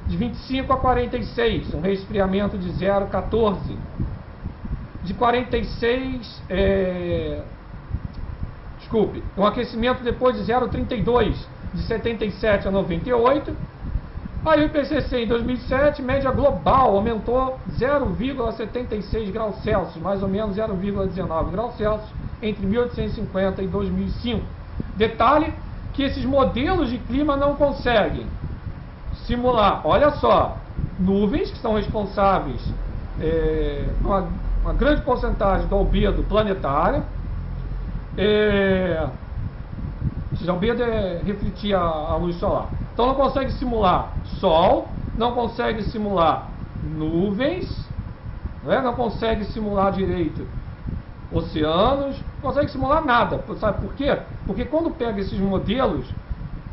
de 25 a 46, um resfriamento de 0,14, de 46, um aquecimento depois de 0,32, de 77 a 98. Aí o IPCC em 2007, média global, aumentou 0,76 graus Celsius, mais ou menos 0,19 graus Celsius, entre 1850 e 2005. Detalhe que esses modelos de clima não conseguem simular, olha só, nuvens que são responsáveis por uma grande porcentagem do albedo planetário. O albedo é refletir a luz solar. Então não consegue simular Sol, não consegue simular nuvens, não consegue simular direito oceanos, não consegue simular nada. Sabe por quê? Porque quando pega esses modelos,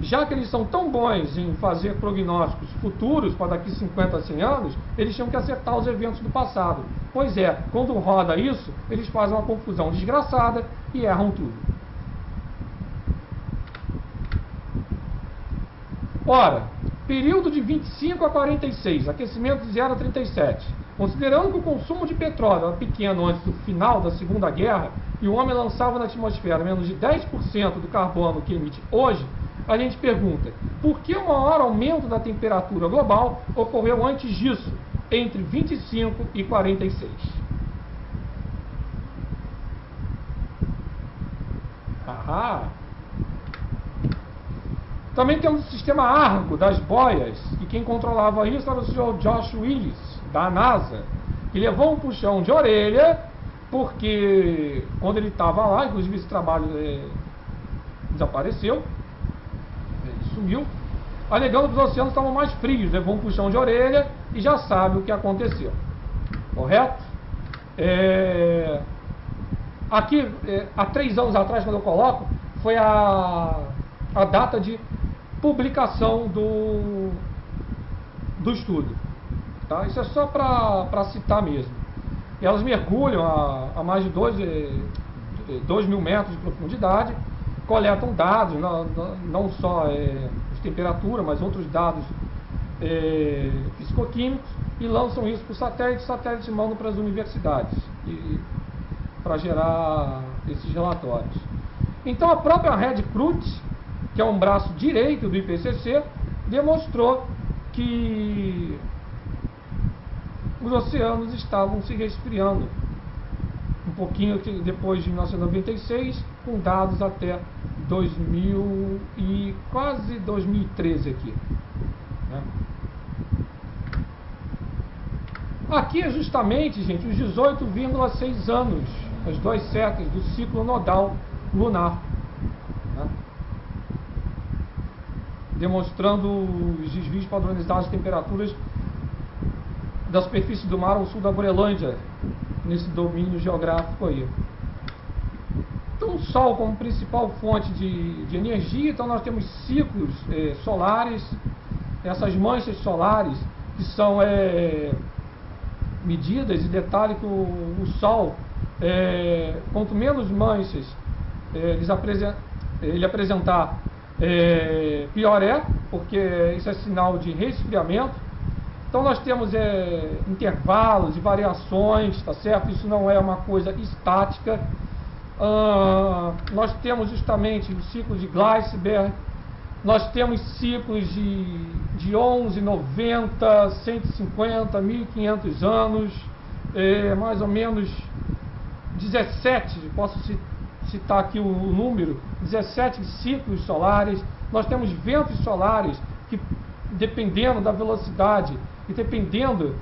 já que eles são tão bons em fazer prognósticos futuros para daqui 50 a 100 anos, eles tinham que acertar os eventos do passado. Pois é, quando roda isso, eles fazem uma confusão desgraçada e erram tudo. Ora, período de 25 a 46, aquecimento de 0 a 37. Considerando que o consumo de petróleo era pequeno antes do final da Segunda Guerra e o homem lançava na atmosfera menos de 10% do carbono que emite hoje, a gente pergunta, por que o maior aumento da temperatura global ocorreu antes disso, entre 25 e 46? Ahá! Também temos o sistema Argo das boias, e quem controlava isso era o senhor Josh Willis, da NASA, que levou um puxão de orelha, porque quando ele estava lá, inclusive esse trabalho desapareceu, ele sumiu, alegando que os oceanos estavam mais frios, levou um puxão de orelha e já sabe o que aconteceu. Correto? Aqui, há 3 anos atrás, quando eu coloco, foi a data de publicação do estudo. Tá? Isso é só para citar mesmo. E elas mergulham a mais de 2 mil metros de profundidade, coletam dados, não só de temperatura, mas outros dados fisicoquímicos, e lançam isso para o satélite. Os satélites mandam para as universidades para gerar esses relatórios. Então a própria Red Cruz, que é um braço direito do IPCC, demonstrou que os oceanos estavam se resfriando um pouquinho depois de 1996, com dados até 2000 e quase 2013 aqui, né? Aqui é justamente, gente, os 18,6 anos, as 2 séculos do ciclo nodal lunar, né? Demonstrando os desvios padronizados de temperaturas da superfície do mar ao sul da Groenlândia, nesse domínio geográfico aí. Então, o Sol como principal fonte de energia, então nós temos ciclos solares, essas manchas solares que são medidas, e detalhe que o Sol, quanto menos manchas ele apresentar, pior é, porque isso é sinal de resfriamento. Então nós temos intervalos e variações, tá certo? Isso não é uma coisa estática. Nós temos justamente o ciclo de Gleisberg, nós temos ciclos de 11, 90, 150, 1500 anos, mais ou menos 17, posso citar aqui o número, 17 ciclos solares. Nós temos ventos solares que, dependendo da velocidade e dependendo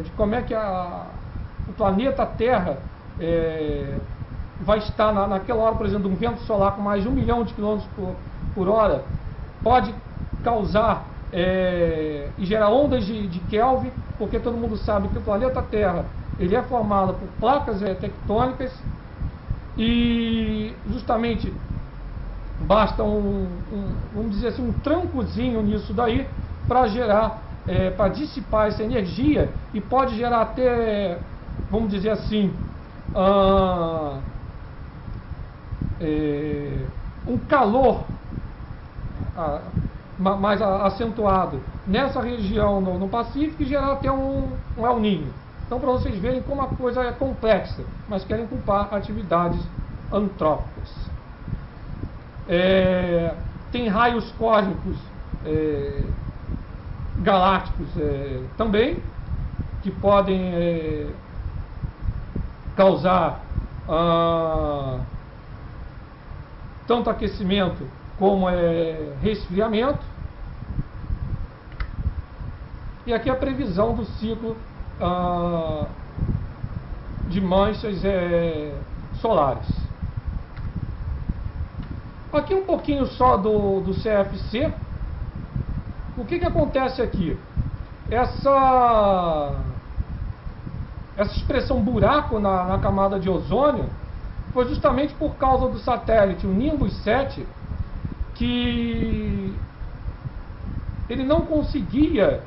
de como é que o planeta Terra vai estar naquela hora, por exemplo, um vento solar com mais de 1 milhão de quilômetros por hora, pode causar e gerar ondas de Kelvin, porque todo mundo sabe que o planeta Terra ele é formado por placas tectônicas, e justamente basta vamos dizer assim, um trancozinho nisso daí para gerar, para dissipar essa energia, e pode gerar até, vamos dizer assim, um calor mais acentuado nessa região no Pacífico e gerar até um El Niño. Então, para vocês verem como a coisa é complexa, mas querem culpar atividades antrópicas. Tem raios cósmicos galácticos também, que podem causar tanto aquecimento como resfriamento. E aqui a previsão do ciclo de manchas solares. Aqui um pouquinho só do CFC. O que acontece aqui? Essa expressão buraco na camada de ozônio foi justamente por causa do satélite, o Nimbus 7, que ele não conseguia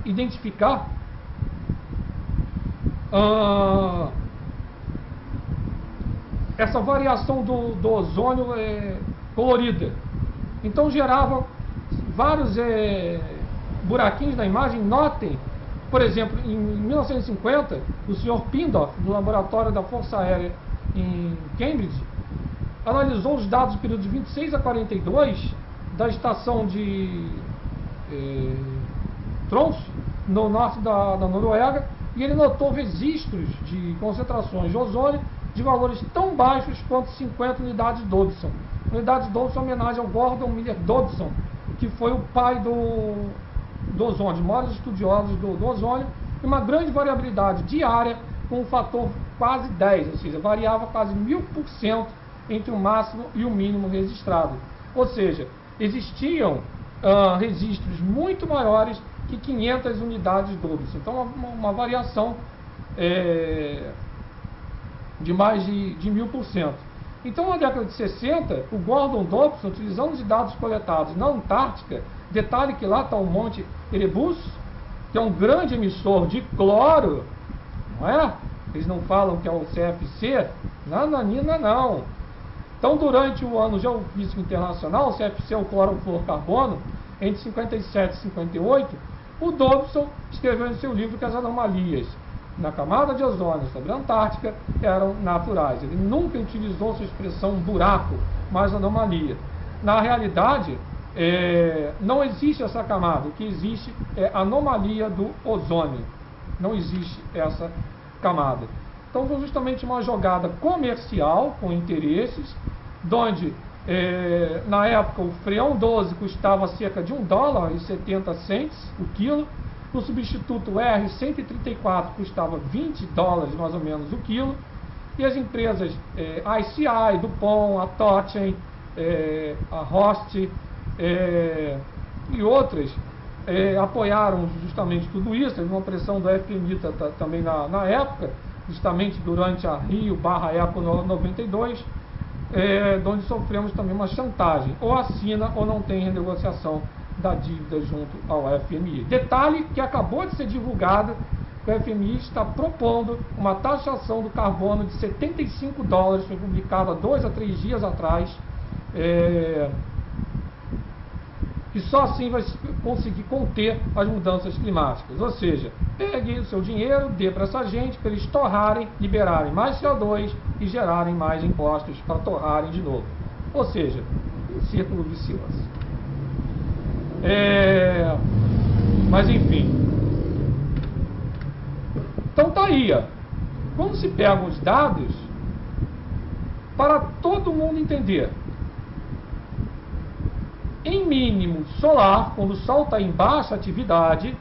identificar essa variação do ozônio colorida. Então gerava vários buraquinhos na imagem. Notem, por exemplo, em 1950, o Sr. Pindorf, do laboratório da Força Aérea em Cambridge, analisou os dados do período de 26 a 42 da estação de Tromsø, no norte da Noruega, e ele notou registros de concentrações de ozônio de valores tão baixos quanto 50 unidades Dobson. Unidades Dobson é homenagem ao Gordon Miller Dobson, que foi o pai do ozônio, os maiores estudiosos do ozônio, e uma grande variabilidade diária com um fator quase 10, ou seja, variava quase 1000% entre o máximo e o mínimo registrado. Ou seja, existiam registros muito maiores que 500 unidades Dobson. Então, uma variação de mais de 1000%. Então, na década de 60, o Gordon Dobson, utilizando os dados coletados na Antártica, detalhe que lá está o Monte Erebus, que é um grande emissor de cloro, não é? Eles não falam que é o CFC, nananina não. Então, durante o ano geofísico internacional, o CFC é o clorofluorcarbono, entre 57 e 58, o Dobson escreveu em seu livro que as anomalias na camada de ozônio sobre a Antártica eram naturais. Ele nunca utilizou essa expressão buraco, mas anomalia. Na realidade, não existe essa camada. O que existe é a anomalia do ozônio. Não existe essa camada. Então, foi justamente uma jogada comercial com interesses, onde na época o freon 12 custava cerca de $1,70 o quilo. O substituto R134 custava $20 mais ou menos o quilo. E as empresas ICI, DuPont, a Tochen, a Rost e outras apoiaram justamente tudo isso. Teve uma pressão do FMI também na época, justamente durante a Rio/Eco 92, onde sofremos também uma chantagem, ou assina ou não tem renegociação da dívida junto ao FMI. Detalhe que acabou de ser divulgado, que o FMI está propondo uma taxação do carbono de $75, foi publicado há 2 a 3 dias atrás, e só assim vai conseguir conter as mudanças climáticas. Ou seja, pegue o seu dinheiro, dê para essa gente, para eles torrarem, liberarem mais CO2 e gerarem mais impostos para torrarem de novo. Ou seja, um círculo vicioso. Mas enfim. Então tá aí, ó. Quando se pegam os dados, para todo mundo entender, em mínimo solar, quando o Sol está em baixa atividade,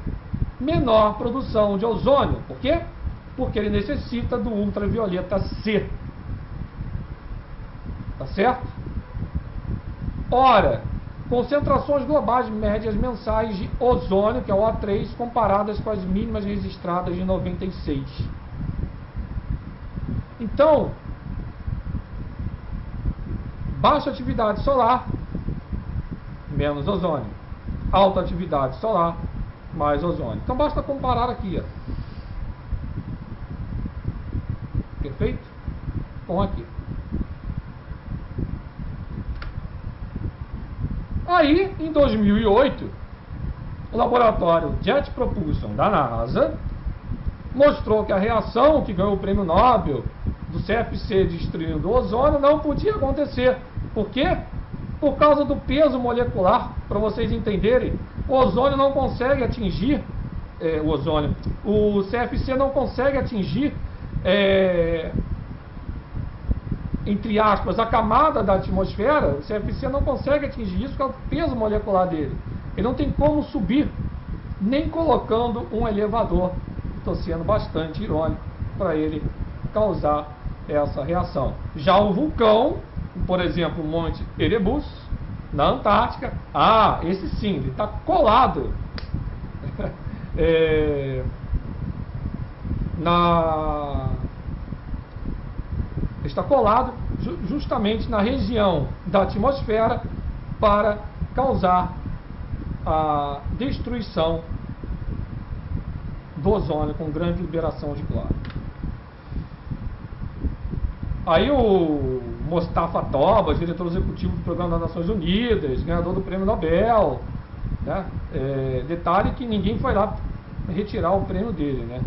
menor produção de ozônio. Por quê? Porque ele necessita do ultravioleta C. Tá certo? Ora, concentrações globais médias mensais de ozônio, que é o O3, comparadas com as mínimas registradas de 96. Então, baixa atividade solar, menos ozônio. Alta atividade solar, mais ozônio. Então basta comparar aqui, ó. feito? Estão aqui. Aí, em 2008, o laboratório Jet Propulsion da NASA mostrou que a reação que ganhou o prêmio Nobel do CFC destruindo o ozônio não podia acontecer. Por quê? Por causa do peso molecular. Para vocês entenderem, o ozônio não consegue atingir o CFC não consegue atingir entre aspas, a camada da atmosfera. O CFC não consegue atingir isso, porque é o peso molecular dele. Ele não tem como subir, nem colocando um elevador. Estou sendo bastante irônico para ele causar essa reação. Já o vulcão, por exemplo, o Monte Erebus, na Antártica, esse sim, ele está colado está colado justamente na região da atmosfera para causar a destruição do ozônio com grande liberação de cloro. Aí o Mostafa Tobas, diretor executivo do Programa das Nações Unidas, ganhador do Prêmio Nobel, né? Detalhe que ninguém foi lá retirar o prêmio dele, né?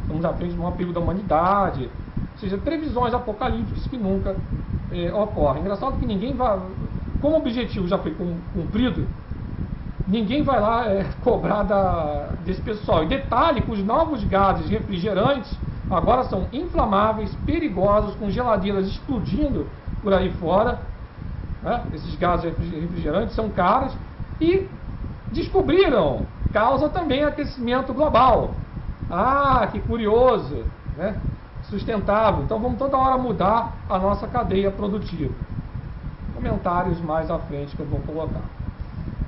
Estamos à frente de um perigo da humanidade, ou seja, previsões apocalípticas que nunca ocorrem. Engraçado que ninguém vai, como o objetivo já foi cumprido, ninguém vai lá cobrar desse pessoal. E detalhe que os novos gases refrigerantes agora são inflamáveis, perigosos, com geladeiras explodindo por aí fora, né? Esses gases refrigerantes são caros e descobriram, causa também aquecimento global. Que curioso, né? Sustentável. Então vamos toda hora mudar a nossa cadeia produtiva. Comentários mais à frente que eu vou colocar.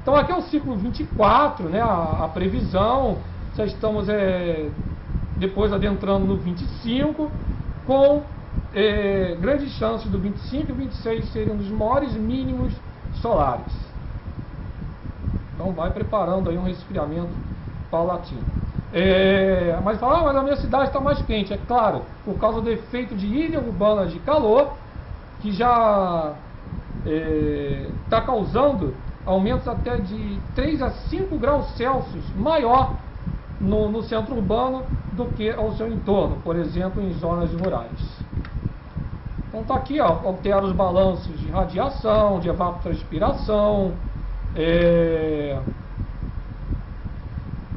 Então aqui é o ciclo 24, né? A previsão, já estamos depois adentrando no 25, com grandes chances do 25 e 26 serem um dos maiores mínimos solares. Então vai preparando aí um resfriamento paulatino. Mas fala, mas a minha cidade está mais quente. É claro, por causa do efeito de ilha urbana de calor, que já está causando aumentos até de 3 a 5 graus Celsius maior no centro urbano do que ao seu entorno, por exemplo, em zonas rurais. Então está aqui, altera os balanços de radiação, de evapotranspiração.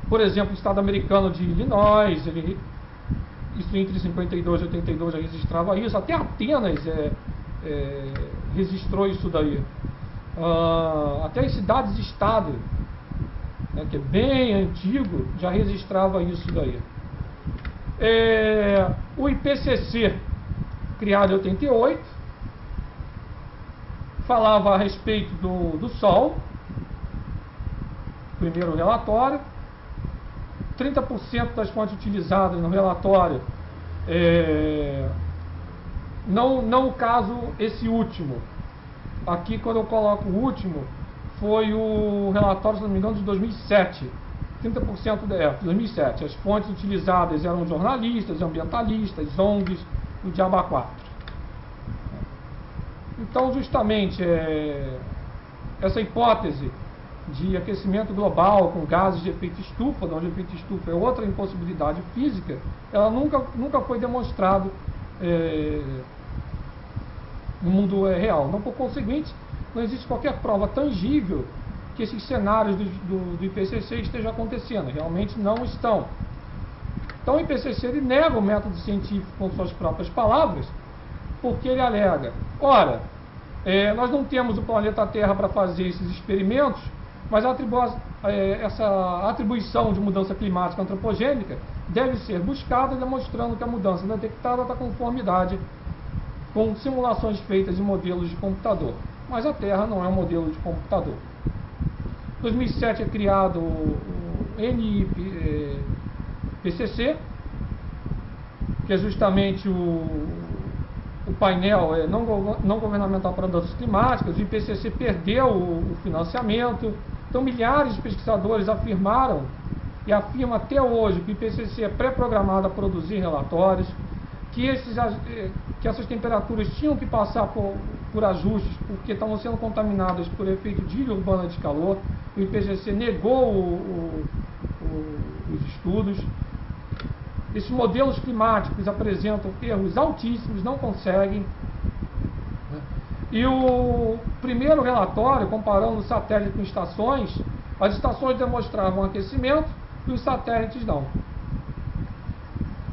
Por exemplo, o estado americano de Illinois, isso entre 52 e 82 já registrava isso. Até Atenas registrou isso daí. Até as cidades-estado, né, que é bem antigo, já registrava isso daí. O IPCC, criado em 88, falava a respeito do Sol. Primeiro relatório, 30% das fontes utilizadas no relatório, não o caso esse último. Aqui, quando eu coloco o último, foi o relatório, se não me engano, de 2007. 30% 2007. As fontes utilizadas eram jornalistas, ambientalistas, ONGs, o Diaba 4. Então, justamente, essa hipótese de aquecimento global com gases de efeito estufa, onde o efeito estufa é outra impossibilidade física, ela nunca foi demonstrado no mundo real. Então, por conseguinte, não existe qualquer prova tangível que esses cenários do IPCC estejam acontecendo. Realmente não estão. Então o IPCC ele nega o método científico com suas próprias palavras, porque ele alega, ora, nós não temos o planeta Terra para fazer esses experimentos, mas essa atribuição de mudança climática antropogênica deve ser buscada, demonstrando que a mudança detectada está conformidade com simulações feitas em modelos de computador. Mas a Terra não é um modelo de computador. Em 2007 é criado o NIPCC, que é justamente o painel não governamental para mudanças climáticas. O IPCC perdeu o financiamento. Então milhares de pesquisadores afirmaram e afirmam até hoje que o IPCC é pré-programado a produzir relatórios. que essas temperaturas tinham que passar por ajustes, porque estavam sendo contaminadas por efeito de ilha urbana de calor. O IPCC negou os estudos. Esses modelos climáticos apresentam erros altíssimos, não conseguem. E o primeiro relatório, comparando satélite com estações, as estações demonstravam aquecimento e os satélites não.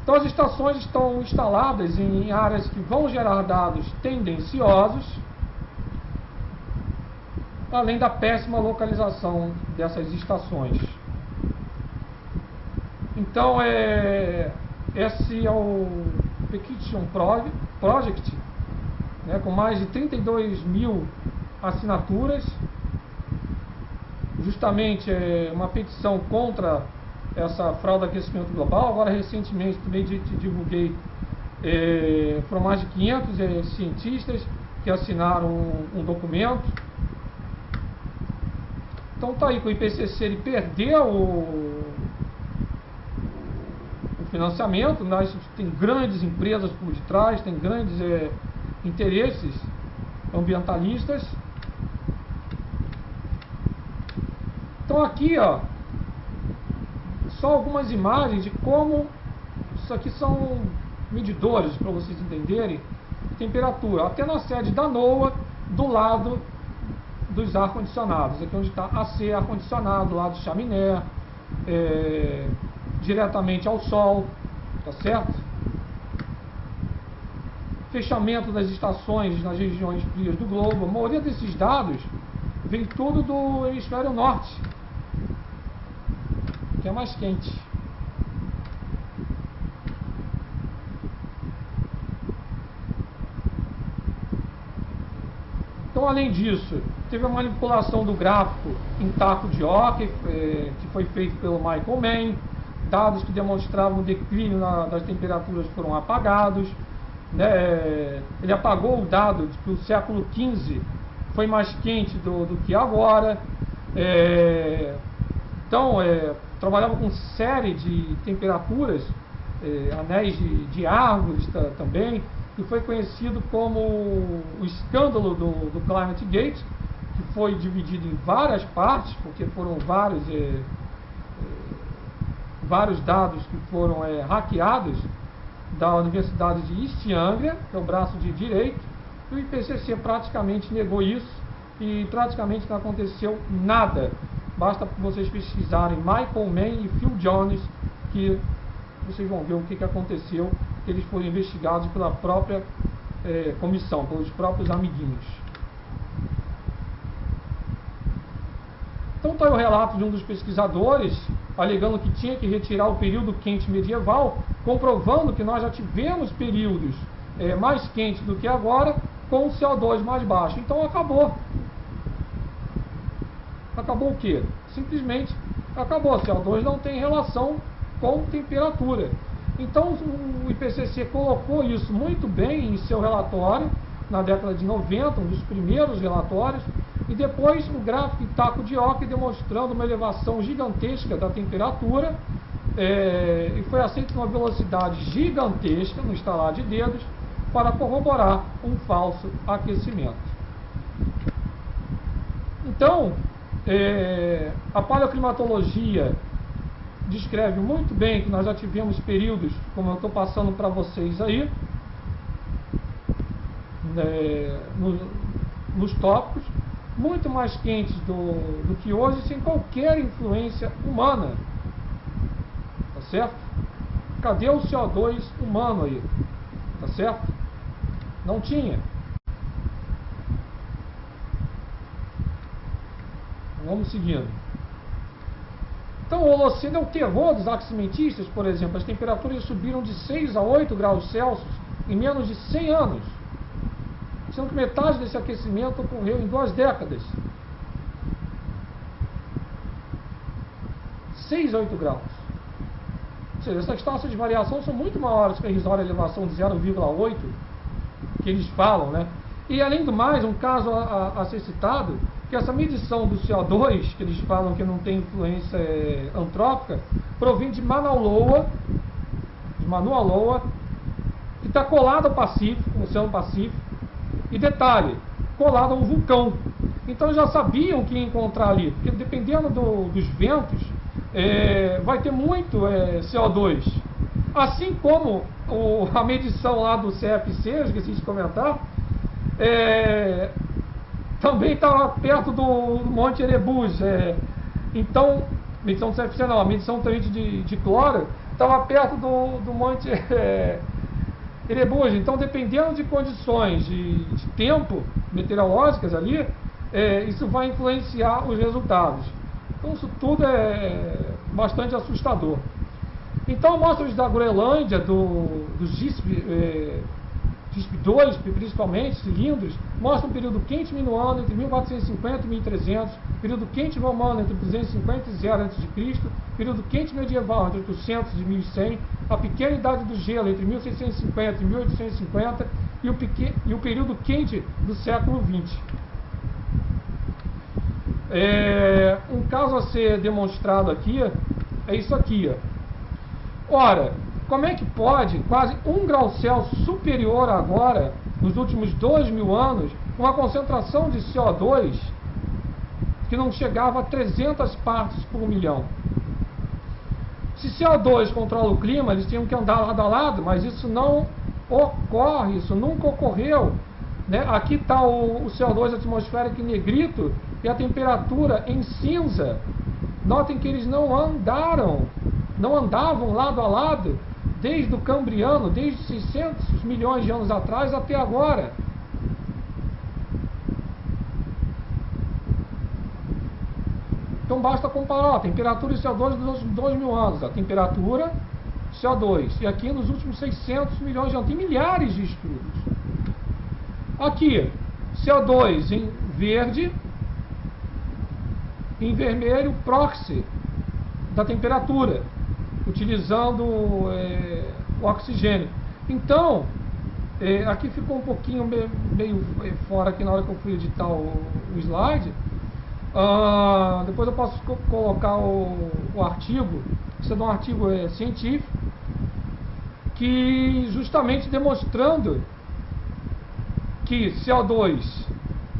Então as estações estão instaladas em áreas que vão gerar dados tendenciosos, além da péssima localização dessas estações. Então esse é o Petition Project, né, com mais de 32 mil assinaturas. Justamente uma petição contra essa fraude do aquecimento global. Agora, recentemente, também divulguei, foram mais de 500 cientistas que assinaram um documento. Então tá aí, que o IPCC ele perdeu o financiamento, mas tem grandes empresas por detrás, tem grandes interesses ambientalistas. Então aqui, ó, só algumas imagens de como isso aqui são medidores, para vocês entenderem, temperatura. Até na sede da NOAA, do lado dos ar-condicionados. Aqui onde está AC, ar-condicionado, lado de chaminé, diretamente ao sol, tá certo? Fechamento das estações nas regiões frias do globo. A maioria desses dados vem tudo do hemisfério norte, que é mais quente. Então, além disso, teve a manipulação do gráfico em taco de Ock, que foi feito pelo Michael Mann. Dados que demonstravam o declínio das temperaturas foram apagados, né? Ele apagou o dado de que o século XV foi mais quente do que agora. Então, trabalhava com série de temperaturas, anéis de árvores também, que foi conhecido como o escândalo do Climate Gate, que foi dividido em várias partes, porque foram vários dados que foram hackeados da Universidade de East Anglia, que é o braço de direito, e o IPCC praticamente negou isso, e praticamente não aconteceu nada. Basta vocês pesquisarem Michael Mann e Phil Jones, que vocês vão ver o que aconteceu, que eles foram investigados pela própria comissão, pelos próprios amiguinhos. Então está aí o relato de um dos pesquisadores, alegando que tinha que retirar o período quente medieval, comprovando que nós já tivemos períodos mais quentes do que agora, com o CO2 mais baixo. Então acabou. Acabou o quê? Simplesmente acabou. O CO2 não tem relação com temperatura. Então o IPCC colocou isso muito bem em seu relatório, na década de 90, um dos primeiros relatórios, e depois o gráfico em taco de Ock demonstrando uma elevação gigantesca da temperatura, e foi aceito uma velocidade gigantesca, no estalar de dedos, para corroborar um falso aquecimento. Então, a paleoclimatologia descreve muito bem que nós já tivemos períodos, como eu estou passando para vocês aí, nos tópicos, muito mais quentes do que hoje, sem qualquer influência humana. Tá certo? Cadê o CO2 humano aí? Tá certo? Não tinha. Vamos seguindo. Então, o Holoceno é o terror dos aquecimentistas, por exemplo. As temperaturas subiram de 6 a 8 graus Celsius em menos de 100 anos. Sendo que metade desse aquecimento ocorreu em 2 décadas. 6 a 8 graus. Ou seja, essas taxas de variação são muito maiores que a irrisória elevação de 0,8 que eles falam, né? E além do mais, um caso a ser citado, que essa medição do CO2, que eles falam que não tem influência antrópica, provém de Mauna Loa, que está colado ao Pacífico, no Oceano Pacífico, e detalhe, colado a um vulcão. Então já sabiam que ia encontrar ali, porque dependendo dos ventos, vai ter muito CO2. Assim como a medição lá do CFC, eu esqueci de comentar, também estava perto do Monte Erebus. Então, medição do CFC não, a medição também de cloro estava perto do Monte Erebus. Então, dependendo de condições de tempo meteorológicas ali, isso vai influenciar os resultados. Então, isso tudo é bastante assustador. Então, amostras da Groenlândia, dos GISP2, principalmente, cilindros, mostram um período quente minuano entre 1450 e 1300, período quente romano entre 250 e 0 a.C., período quente medieval entre 800 e 1100, a pequena idade do gelo entre 1650 e 1850 e o período quente do século XX. Um caso a ser demonstrado aqui é isso aqui. Ora, como é que pode quase 1 grau Celsius superior agora, nos últimos 2.000 anos, uma concentração de CO2 que não chegava a 300 partes por milhão? Se CO2 controla o clima, eles tinham que andar lado a lado, mas isso não ocorre, isso nunca ocorreu. Né? Aqui está o CO2 atmosférico em negrito e a temperatura em cinza. Notem que eles não andavam lado a lado desde o Cambriano, desde 600 milhões de anos atrás até agora. Então basta comparar a temperatura e CO2 dos últimos 2.000 anos, a temperatura, CO2, e aqui nos últimos 600 milhões de anos, tem milhares de estudos. Aqui, CO2 em verde, em vermelho, proxy da temperatura, utilizando o oxigênio. Então, aqui ficou um pouquinho meio fora aqui na hora que eu fui editar o slide. Depois eu posso colocar o artigo, isso é de um artigo científico, que justamente demonstrando que CO2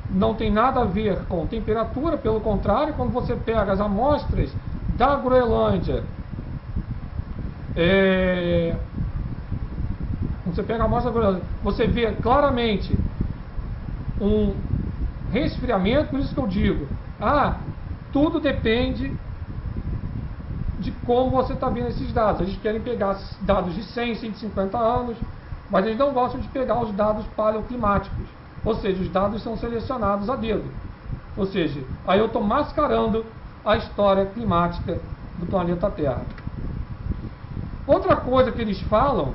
não tem nada a ver com temperatura, pelo contrário, quando você pega as amostras da Groenlândia, quando você pega a amostra da Groenlândia, você vê claramente um resfriamento. Por isso que eu digo, tudo depende de como você está vendo esses dados. Eles querem pegar dados de 100, 150 anos, mas eles não gostam de pegar os dados paleoclimáticos, ou seja, os dados são selecionados a dedo. Ou seja, aí eu estou mascarando a história climática do planeta Terra. Outra coisa que eles falam,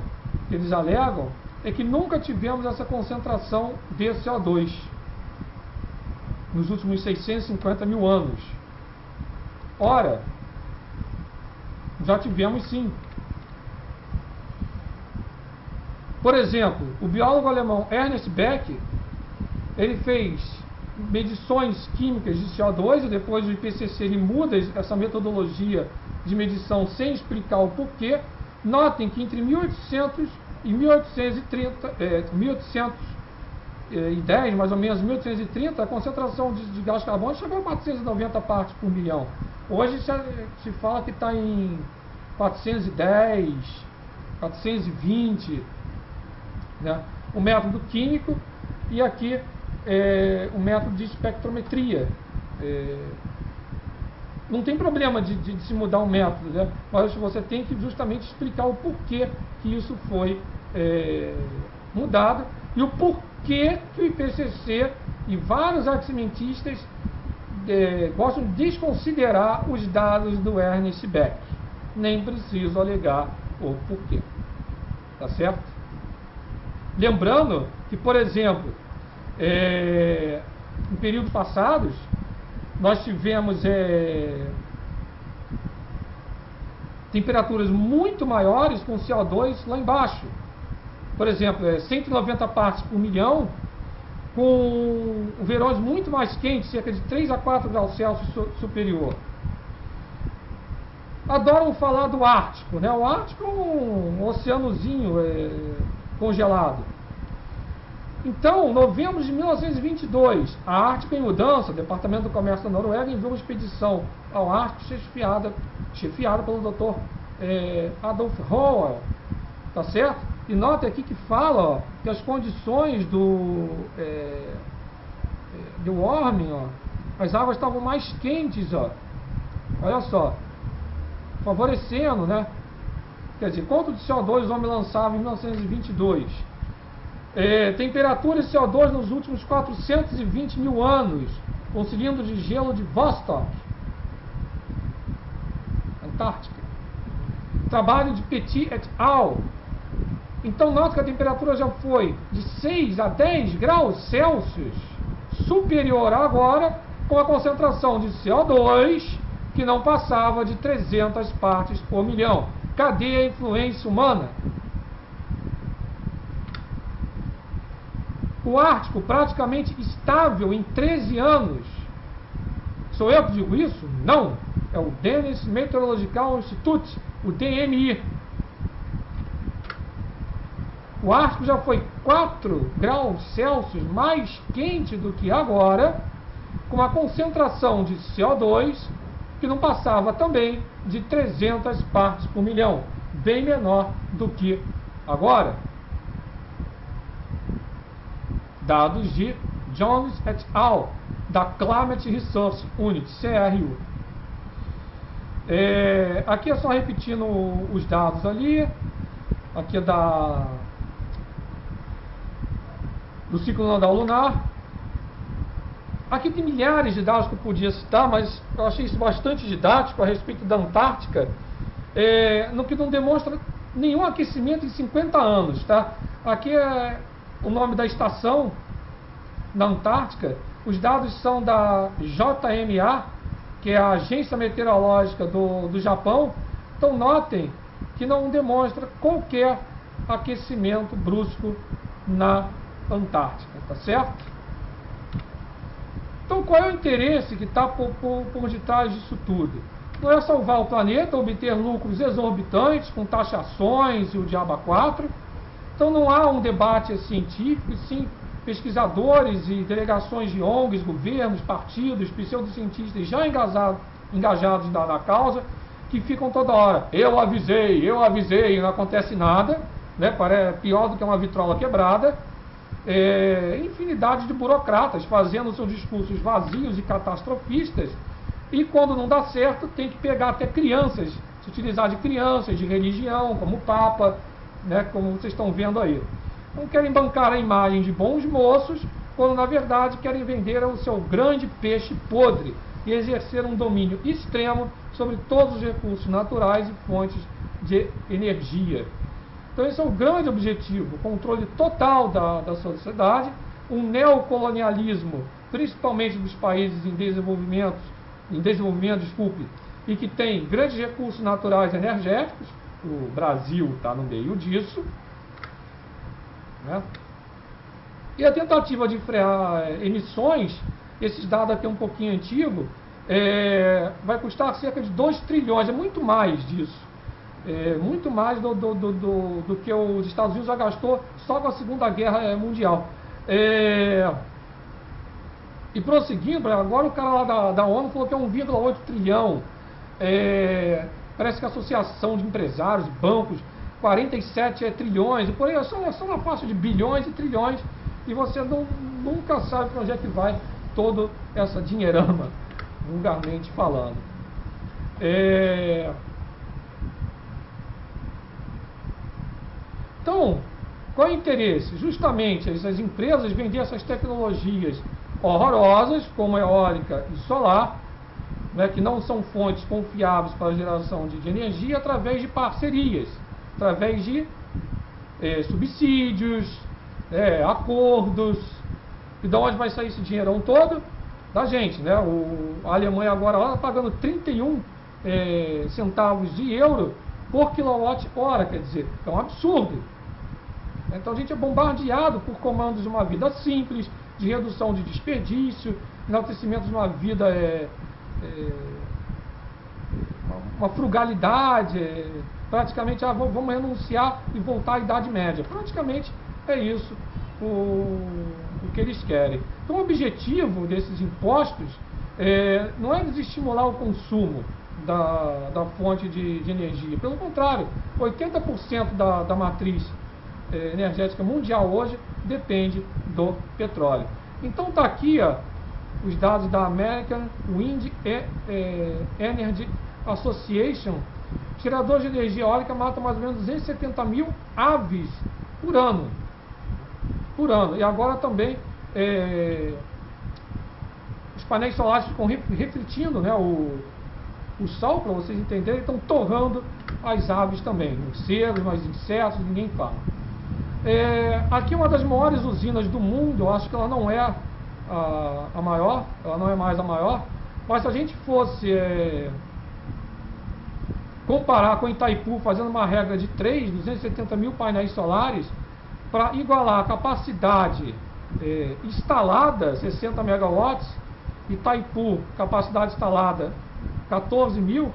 que eles alegam, é que nunca tivemos essa concentração de CO2 nos últimos 650 mil anos. Ora, já tivemos sim. Por exemplo, o biólogo alemão Ernest Beck, ele fez medições químicas de CO2 e depois do IPCC ele muda essa metodologia de medição sem explicar o porquê. Notem que entre 1800 e 1810, mais ou menos 1830, a concentração de gás carbônico chegou a 490 partes por milhão. Hoje se fala que está em 410, 420, né? O método químico e aqui o método de espectrometria. Não tem problema de se mudar o método, né? Mas você tem que justamente explicar o porquê que isso foi mudado e o porquê que o IPCC e vários cientistas gostam de desconsiderar os dados do Ernest Beck. Nem preciso alegar o porquê. Tá certo? Lembrando que, por exemplo, em períodos passados, nós tivemos temperaturas muito maiores com CO2 lá embaixo. Por exemplo, 190 partes por milhão, com verões muito mais quentes, cerca de 3 a 4 graus Celsius superior. Adoram falar do Ártico, né? O Ártico é um oceanozinho congelado. Então, novembro de 1922, a Ártica em Mudança, Departamento do Comércio da Noruega, enviou uma expedição ao Ártico chefiada pelo Dr. Adolf Hoel, tá certo? E note aqui que fala, ó, que as condições do warming, ó, as águas estavam mais quentes, ó, olha só, favorecendo, né? Quer dizer, quanto de CO2 o homem lançava em 1922? Temperatura de CO2 nos últimos 420 mil anos, com cilindro de gelo de Vostok, Antártica. Trabalho de Petit et al. Então, note que a temperatura já foi de 6 a 10 graus Celsius superior agora, com a concentração de CO2 que não passava de 300 partes por milhão. Cadê a influência humana? O Ártico praticamente estável em 13 anos. Sou eu que digo isso? Não. É o Danish Meteorological Institute, o DMI. O Ártico já foi 4 graus Celsius mais quente do que agora, com uma concentração de CO2 que não passava também de 300 partes por milhão, bem menor do que agora. Dados de Jones et al., da Climate Resource Unit, CRU. Aqui é só repetindo os dados ali. Aqui é do ciclo nodal lunar. Aqui tem milhares de dados que eu podia citar, mas eu achei isso bastante didático a respeito da Antártica, no que não demonstra nenhum aquecimento em 50 anos. Tá? Aqui é o nome da estação na Antártica. Os dados são da JMA, que é a Agência Meteorológica do Japão. Então notem que não demonstra qualquer aquecimento brusco na Antártica, tá certo? Então qual é o interesse que está por detrás disso tudo? Não é salvar o planeta, obter lucros exorbitantes com taxações e o diabo a quatro. Então não há um debate científico, sim pesquisadores e delegações de ONGs, governos, partidos, pseudocientistas já engajados na causa, que ficam toda hora, eu avisei, e não acontece nada, né? Parece pior do que uma vitrola quebrada. Infinidade de burocratas fazendo seus discursos vazios e catastrofistas, e quando não dá certo tem que pegar até crianças, se utilizar de crianças, de religião, como o Papa, né, como vocês estão vendo aí. Não querem bancar a imagem de bons moços, quando na verdade querem vender o seu grande peixe podre e exercer um domínio extremo sobre todos os recursos naturais e fontes de energia. Então esse é o grande objetivo, o controle total da sociedade, um neocolonialismo, principalmente dos países em desenvolvimento, e que tem grandes recursos naturais e energéticos. O Brasil está no meio disso, né? E a tentativa de frear emissões, esses dados aqui é um pouquinho antigo, vai custar cerca de 2 trilhões, é muito mais disso. Muito mais do que os Estados Unidos já gastou só com a Segunda Guerra Mundial. E prosseguindo, agora o cara lá da ONU falou que é 1,8 trilhão. Parece que a Associação de Empresários, bancos, 47 trilhões, e por aí é só uma faixa de bilhões e trilhões, e você nunca sabe para onde é que vai toda essa dinheirama, vulgarmente falando. Então, qual é o interesse? Justamente essas empresas vender essas tecnologias horrorosas, como eólica e solar, né, que não são fontes confiáveis para a geração de energia, através de parcerias, através de subsídios, acordos. E de onde vai sair esse dinheirão todo? Da gente, né? A Alemanha agora está pagando 31 centavos de euro por quilowatt-hora, quer dizer, é um absurdo. Então a gente é bombardeado por comandos de uma vida simples, de redução de desperdício, enaltecimento de uma vida, uma frugalidade, praticamente, vamos renunciar e voltar à Idade Média. Praticamente é isso o que eles querem. Então o objetivo desses impostos não é desestimular o consumo da fonte de energia. Pelo contrário, 80% da matriz energética mundial hoje depende do petróleo. Então está aqui os dados da American Wind Energy Association. Geradores de energia eólica matam mais ou menos 270 mil aves por ano. E agora também os painéis solares ficam refletindo, né, o sol, para vocês entenderem, estão torrando as aves também, os cervos, os insetos, ninguém fala. Aqui é uma das maiores usinas do mundo. Eu acho que ela não é a maior, ela não é mais a maior, mas se a gente fosse comparar com Itaipu, fazendo uma regra de 270 mil painéis solares, para igualar a capacidade instalada, 60 megawatts, Itaipu, capacidade instalada 14 mil,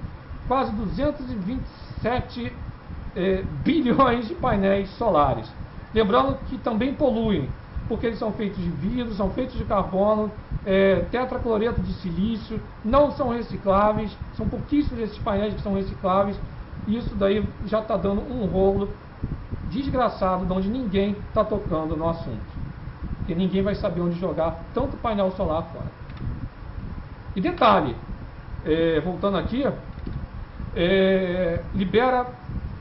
quase 227 bilhões de painéis solares. Lembrando que também poluem, porque eles são feitos de vidro, são feitos de carbono, tetracloreto de silício, não são recicláveis, são pouquíssimos esses painéis que são recicláveis, e isso daí já está dando um rolo desgraçado, de onde ninguém está tocando no assunto, porque ninguém vai saber onde jogar tanto painel solar fora. E detalhe, voltando aqui, libera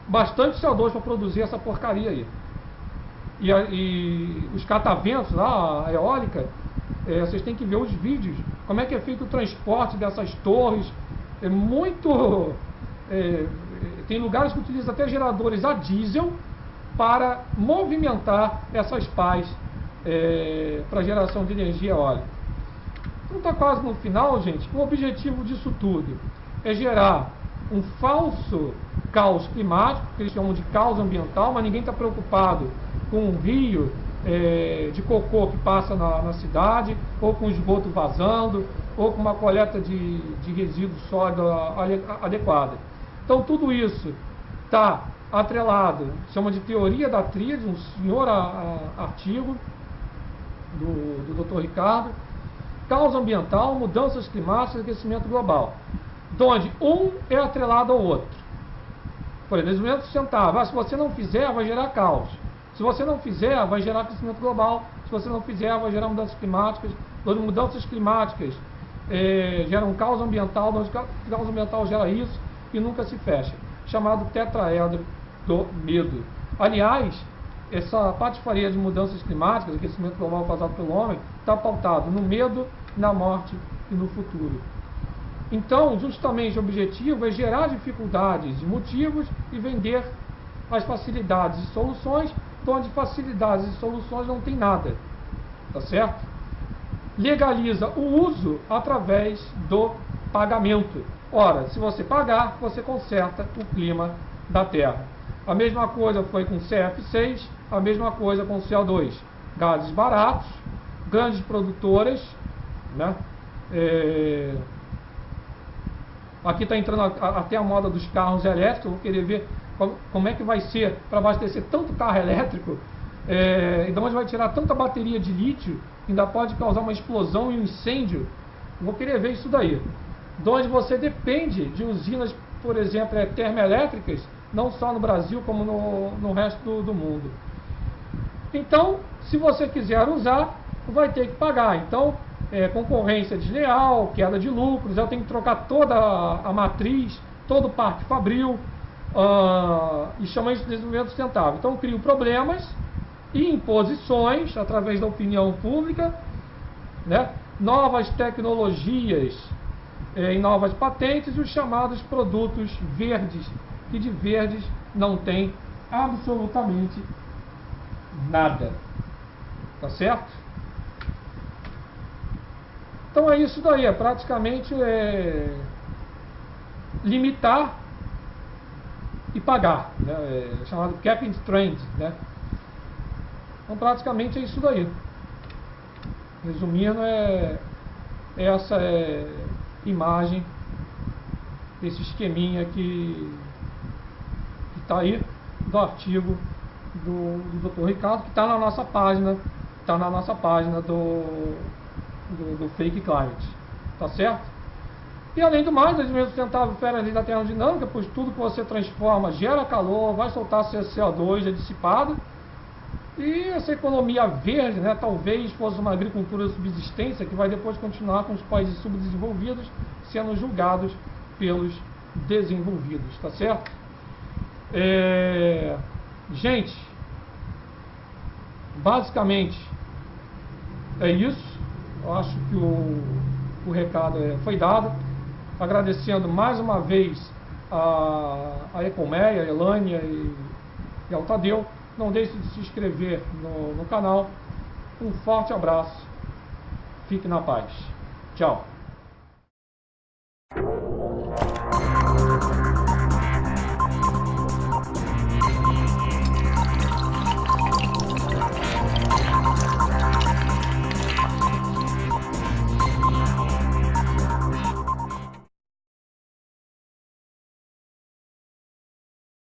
bastante CO2 para produzir essa porcaria aí. E os cataventos lá, a eólica, vocês têm que ver os vídeos, como é que é feito o transporte dessas torres. Tem lugares que utilizam até geradores a diesel para movimentar essas pás para geração de energia eólica. Então está quase no final, gente. O objetivo disso tudo é gerar um falso caos climático, que eles chamam de caos ambiental, mas ninguém está preocupado com um rio de cocô que passa na cidade, ou com esgoto vazando, ou com uma coleta de resíduo sólido adequada. Então tudo isso está atrelado, chama de teoria da tríade, um senhor artigo do Dr. Ricardo, caos ambiental, mudanças climáticas e aquecimento global, onde um é atrelado ao outro. Por exemplo, desenvolvimento sustentável, se você não fizer, vai gerar caos. Se você não fizer, vai gerar aquecimento global. Se você não fizer, vai gerar mudanças climáticas. Mudanças climáticas geram caos ambiental, onde caos ambiental gera isso e nunca se fecha. Chamado tetraedro do medo. Aliás, essa patifaria de mudanças climáticas, aquecimento global causado pelo homem, está pautado no medo, na morte e no futuro. Então, justamente o objetivo é gerar dificuldades e motivos e vender as facilidades e soluções, onde facilidades e soluções não tem nada, tá certo? Legaliza o uso através do pagamento. Ora, se você pagar, você conserta o clima da Terra. A mesma coisa foi com CF6, a mesma coisa com CO2. Gases baratos, grandes produtoras, né? Aqui está entrando até a moda dos carros elétricos. Eu vou querer ver como é que vai ser para abastecer tanto carro elétrico, e de onde vai tirar tanta bateria de lítio, que ainda pode causar uma explosão e um incêndio. Eu vou querer ver isso daí. De onde você depende de usinas, por exemplo, termoelétricas, não só no Brasil, como no resto do mundo. Então, se você quiser usar, vai ter que pagar. Então, concorrência desleal, queda de lucros, eu tenho que trocar toda a matriz, todo o parque fabril, e chama isso de desenvolvimento sustentável. Então, crio problemas e imposições através da opinião pública, né? Novas tecnologias e novas patentes e os chamados produtos verdes, que de verdes não tem absolutamente nada. Tá certo? Então é isso daí, praticamente limitar e pagar, né? Chamado cap and trade, né? Então praticamente é isso daí. Resumindo, essa imagem desse esqueminha que está aí, do artigo do Dr. Ricardo, que está na nossa página, do Fake Climate, tá certo? E além do mais, a desenvolvimento sustentável fere a lei da termodinâmica, pois tudo que você transforma gera calor, vai soltar CO2, é dissipado. E essa economia verde, né, talvez fosse uma agricultura de subsistência que vai depois continuar com os países subdesenvolvidos sendo julgados pelos desenvolvidos, tá certo? Gente, basicamente é isso. Eu acho que o recado foi dado. Agradecendo mais uma vez a Ecomeia, a Elânia e ao Tadeu. Não deixe de se inscrever no canal. Um forte abraço. Fique na paz. Tchau.